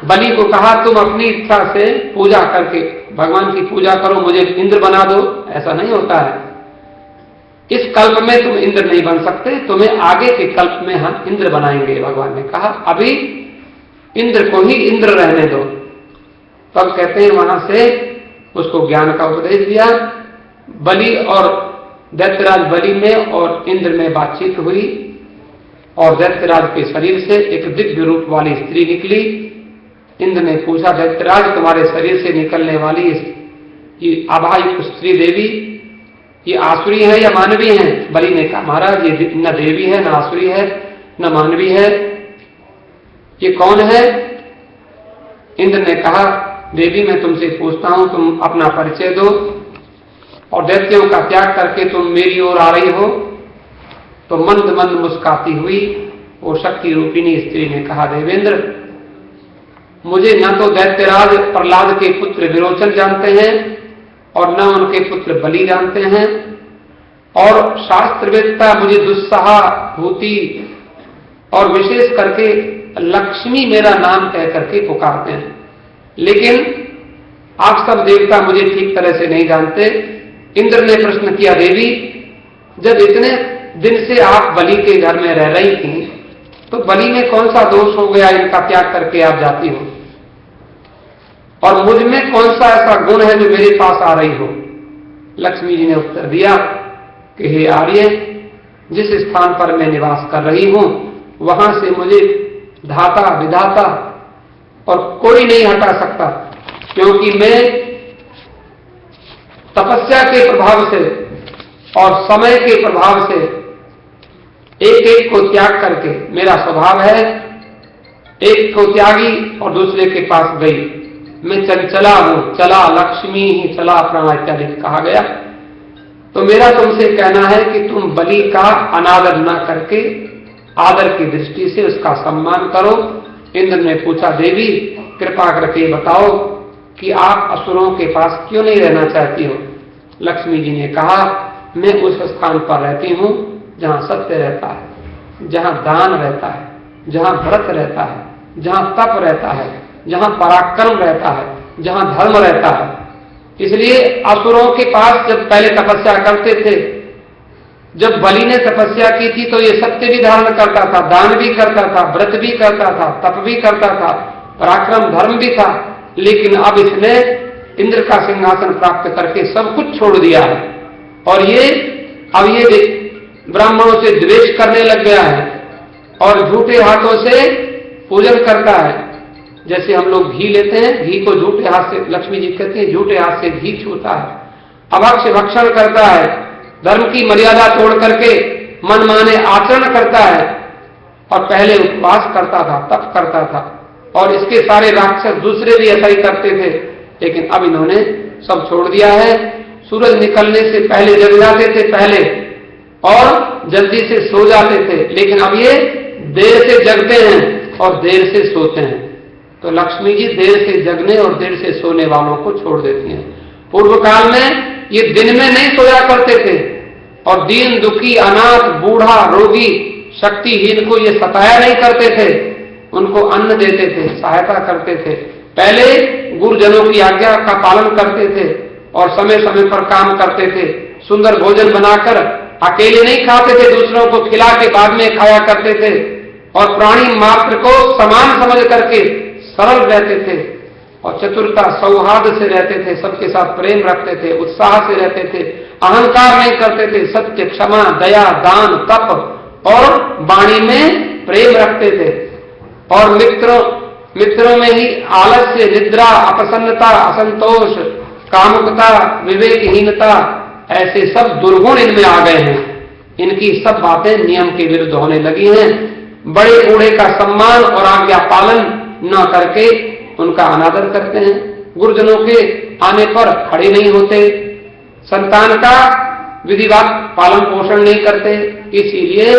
बलि को कहा तुम अपनी इच्छा से पूजा करके भगवान की पूजा करो, मुझे इंद्र बना दो, ऐसा नहीं होता है। इस कल्प में तुम इंद्र नहीं बन सकते, तुम्हें आगे के कल्प में हम इंद्र बनाएंगे। भगवान ने कहा अभी इंद्र को ही इंद्र रहने दो। तब कहते हैं वहां से उसको ज्ञान का उपदेश दिया। बलि और दैत्यराज बलि में और इंद्र में बातचीत हुई और दैत्यराज के शरीर से एक दिव्य रूप वाली स्त्री निकली। इंद्र ने पूछा दैत्यराज तुम्हारे शरीर से निकलने वाली ये आभायुक्त स्त्री देवी ये आसुरी है या मानवी है? बलि ने कहा महाराज ये न देवी है, न आसुरी है, न मानवी है, ये कौन है? इंद्र ने कहा देवी मैं तुमसे पूछता हूं, तुम अपना परिचय दो और दैत्यों का त्याग करके तुम मेरी ओर आ रही हो। तो मंद मंद मुस्काती हुई वो शक्ति रूपिणी स्त्री ने कहा देवेंद्र मुझे न तो दैत्यराज प्रहलाद के पुत्र विरोचन जानते हैं और न उनके पुत्र बलि जानते हैं, और शास्त्रवेत्ता मुझे दुस्सहा भूति और विशेष करके लक्ष्मी मेरा नाम कह करके पुकारते हैं, लेकिन आप सब देवता मुझे ठीक तरह से नहीं जानते। इंद्र ने प्रश्न किया देवी जब इतने दिन से आप बलि के घर में रह रही थी तो बलि में कौन सा दोष हो गया इनका त्याग करके आप जाती हो, और मुझ में कौन सा ऐसा गुण है जो मेरे पास आ रही हो? लक्ष्मी जी ने उत्तर दिया कि हे आर्य जिस स्थान पर मैं निवास कर रही हूं वहां से मुझे धाता विधाता और कोई नहीं हटा सकता, क्योंकि मैं तपस्या के प्रभाव से और समय के प्रभाव से एक एक को त्याग करके मेरा स्वभाव है एक को त्यागी और दूसरे के पास गई, मैं चंचला हूं, चला लक्ष्मी ही चला प्राण इत्यादि कहा गया। तो मेरा तुमसे कहना है कि तुम बलि का अनादर न करके आदर की दृष्टि से उसका सम्मान करो। इंद्र ने पूछा देवी कृपा करके बताओ कि आप असुरों के पास क्यों नहीं रहना चाहती हो? लक्ष्मी जी ने कहा मैं उस स्थान पर रहती हूँ जहाँ सत्य रहता है, जहाँ दान रहता है, जहाँ व्रत रहता है, जहाँ तप रहता है, जहाँ पराक्रम रहता है, जहाँ धर्म रहता है। इसलिए असुरों के पास जब पहले तपस्या करते थे, जब बलि ने तपस्या की थी तो ये सत्य भी धारण करता था, दान भी करता था, व्रत भी करता था, तप भी करता था, पराक्रम धर्म भी था। लेकिन अब इसने इंद्र का सिंहासन प्राप्त करके सब कुछ छोड़ दिया है और अब ये ब्राह्मणों से द्वेष करने लग गया है और झूठे हाथों से पूजन करता है। जैसे हम लोग घी लेते हैं, घी को झूठे हाथ से, लक्ष्मी जी कहती है झूठे हाथ से घी छूता है, अभक्ष भक्षण करता है, धर्म की मर्यादा तोड़ करके मनमाने आचरण करता है। और पहले उपवास करता था, तप करता था और इसके सारे राक्षस दूसरे भी ऐसा ही करते थे। लेकिन अब इन्होंने सब छोड़ दिया है। सूरज निकलने से पहले जग जाते थे पहले और जल्दी से सो जाते थे, लेकिन अब ये देर से जगते हैं और देर से सोते हैं। तो लक्ष्मी जी देर से जगने और देर से सोने वालों को छोड़ देती हैं। पूर्व काल में ये दिन में नहीं सोया करते थे और दीन दुखी अनाथ बूढ़ा रोगी शक्तिहीन को ये सताया नहीं करते थे, उनको अन्न देते थे, सहायता करते थे। पहले गुरुजनों की आज्ञा का पालन करते थे और समय समय पर काम करते थे। सुंदर भोजन बनाकर अकेले नहीं खाते थे, दूसरों को खिला के बाद में खाया करते थे और प्राणी मात्र को समान समझ करके सरल रहते थे और चतुरता सौहार्द से रहते थे, सबके साथ प्रेम रखते थे, उत्साह से रहते थे, अहंकार नहीं करते थे, सत्य क्षमा दया दान तप और वाणी में प्रेम रखते थे। और मित्रों में ही आलस्य निद्रा अप्रसन्नता असंतोष कामुकता विवेकहीनता ऐसे सब दुर्गुण इनमें आ गए हैं। इनकी सब बातें नियम के विरुद्ध होने लगी हैं। बड़े बूढ़े का सम्मान और आज्ञा पालन न करके उनका अनादर करते हैं, गुरुजनों के आने पर खड़े नहीं होते, संतान का विधिवत पालन पोषण नहीं करते। इसीलिए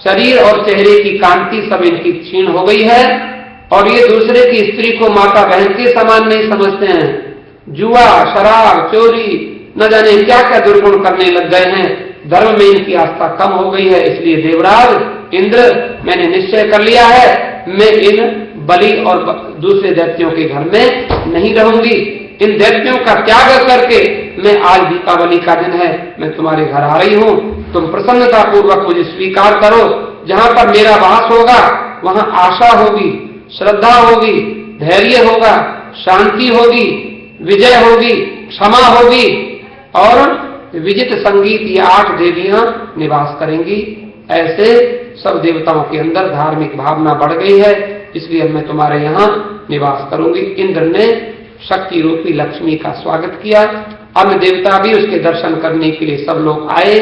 शरीर और चेहरे की कांति सब इनकी क्षीण हो गई है और ये दूसरे की स्त्री को माता बहन के समान नहीं समझते हैं। जुआ शराब चोरी न जाने क्या क्या दुर्गुण करने लग गए हैं। धर्म में इनकी आस्था कम हो गई है। इसलिए देवराज इंद्र मैंने निश्चय कर लिया है, मैं इन बलि और दूसरे दैत्यों के घर में नहीं रहूंगी। इन दैत्यों का त्याग करके मैं आज दीपावली का दिन है, मैं तुम्हारे घर आ रही हूं, तुम प्रसन्नता पूर्वक मुझे स्वीकार करो। जहां पर मेरा वास होगा वहां आशा होगी, श्रद्धा होगी, धैर्य होगा, शांति होगी, विजय होगी, क्षमा होगी और विजित संगीत ये 8 देवियां निवास करेंगी। ऐसे सब देवताओं के अंदर धार्मिक भावना बढ़ गई है, इसलिए मैं तुम्हारे यहाँ निवास करूंगी। इंद्र ने शक्ति रूपी लक्ष्मी का स्वागत किया। अन्य देवता भी उसके दर्शन करने के लिए सब लोग आए।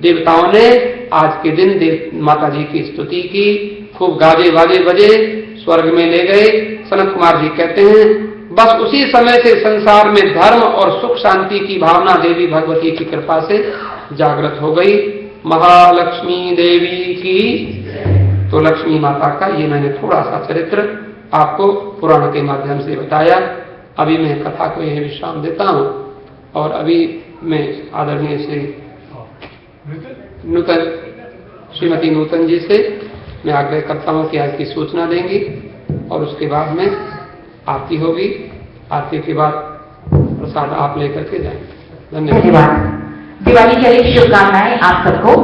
देवताओं ने आज के दिन माता जी की स्तुति की, खूब गाजे बाजे बजे, स्वर्ग में ले गए। सनत कुमार जी कहते हैं बस उसी समय से संसार में धर्म और सुख शांति की भावना देवी भगवती की कृपा से जागृत हो गई। महालक्ष्मी देवी की। तो लक्ष्मी माता का ये मैंने थोड़ा सा चरित्र आपको पुराण के माध्यम से बताया। अभी मैं कथा को यही विश्राम देता हूँ और अभी मैं आदरणीय श्री नूतन श्रीमती नूतन जी से मैं आग्रह करता हूँ कि आज की सूचना देंगी और उसके बाद में आरती होगी। आरती के बाद प्रसाद आप लेकर के जाएंगे। धन्यवाद। दिवाली की अनेक शुभकामनाएं आप सबको।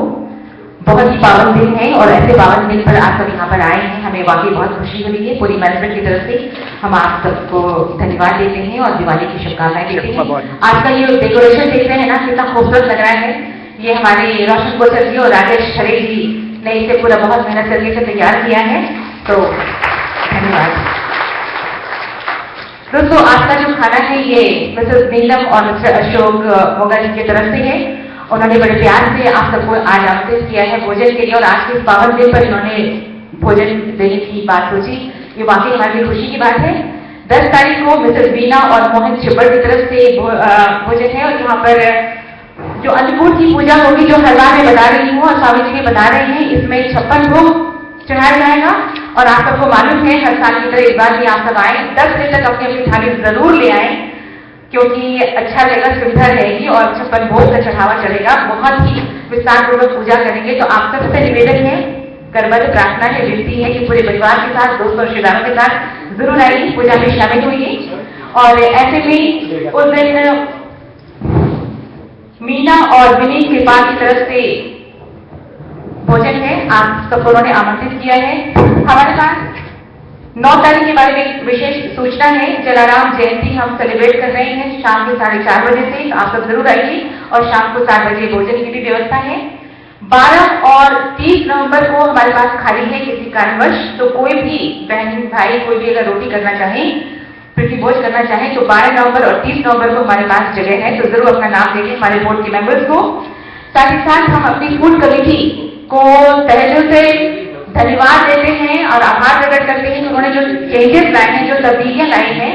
बहुत ही पावन दिन है और ऐसे पावन दिन पर आप सब यहाँ पर आए हैं, हमें वाकई बहुत खुशी हो रही है। पूरी मैनेजमेंट की तरफ से हम आप सबको धन्यवाद देते हैं और दिवाली की शुभकामनाएं देते हैं। आज का ये डेकोरेशन देख रहे हैं ना, कितना खूबसूरत लग रहा है। ये हमारे रोशन कोचर जी और राजेश खरे जी ने इसे पूरा बहुत मेहनत करके तैयार किया है, तो धन्यवाद। दोस्तों आज का जो खाना है ये मिसेस नीलम और मिस्टर अशोक मोगा जी की तरफ से है। उन्होंने बड़े प्यार से आप सबको आज आमंत्रित किया है भोजन के लिए और आज के इस पावन दिन पर इन्होंने भोजन देने की बात सोची, ये वाकई हमारे लिए खुशी की बात है। 10 तारीख को मिसेस बीना और मोहित छिब्बर की तरफ से भोजन है और यहाँ पर जो अन्नकूट की पूजा होगी जो हर बार मैं बता रही हूँ और स्वामी जी भी बता रहे हैं, इसमें 56 भोग चढ़ाया जाएगा और आप सबको मालूम है हर साल की तरह इस बार भी आप सब आए 10 बजे तक अपनी अपनी थाली जरूर ले आए। क्योंकि अच्छा रहेगा, सुविधा रहेगी और छप्पन भोग का चढ़ावा चढ़ेगा, बहुत ही विस्तार पूर्वक पूजा करेंगे। तो आप सबसे निवेदन है, करबद्ध प्रार्थना है, विनती है कि पूरे परिवार के साथ, दोस्तों और रिश्तेदारों के साथ जरूर आइए, पूजा में शामिल होइए। और ऐसे में उस दिन मीना और विनीत के पास की तरफ से भोजन है, आप सबको उन्होंने आमंत्रित किया है। हमारे पास 9 तारीख के बारे में विशेष सूचना है। जलाराम जयंती हम सेलिब्रेट कर रहे हैं शाम के 4:30 बजे से, आप सब जरूर आइए। और शाम को 7 बजे भोजन की भी व्यवस्था है। 12 और 30 नवंबर को हमारे पास खाली है किसी कारणवश, तो कोई भी बहन भाई कोई भी अगर रोटी करना चाहे, प्रीति भोज करना चाहे, तो 12 नवंबर और 30 नवंबर को हमारे पास जगह है, तो जरूर अपना नाम देंगे हमारे बोर्ड के मेंबर्स को। साथ ही साथ हम अपनी फूड कमेटी को तहे दिल से धन्यवाद देते हैं और आभार प्रकट करते हैं कि उन्होंने जो चेंजेस लाए हैं, जो तब्दीलियां लाई हैं,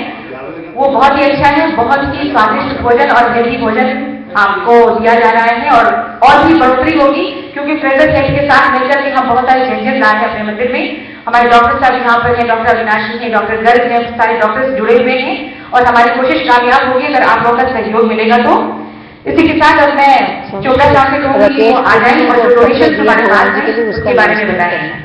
वो बहुत ही अच्छा है। बहुत ही स्वादिष्ट भोजन और हेल्दी भोजन आपको दिया जा रहा है और भी बढ़ोतरी होगी, क्योंकि फ्रेंडर हेल्थ के साथ मिलकर के हम बहुत सारे चेंजेस लाए हैं अपने मंदिर में। हमारे डॉक्टर साहब यहाँ पर हैं, डॉक्टर अविनाशी हैं, डॉक्टर गर्ग हैं, सारे डॉक्टर्स जुड़े हुए हैं और हमारी कोशिश कामयाब होगी अगर आप लोगों का सहयोग मिलेगा तो। इसी के साथ अब मैं चोपड़ा साहब से कहूँगी वो आ जाए और जो डोनेशन हमारे पास है उसके बारे में बताएं।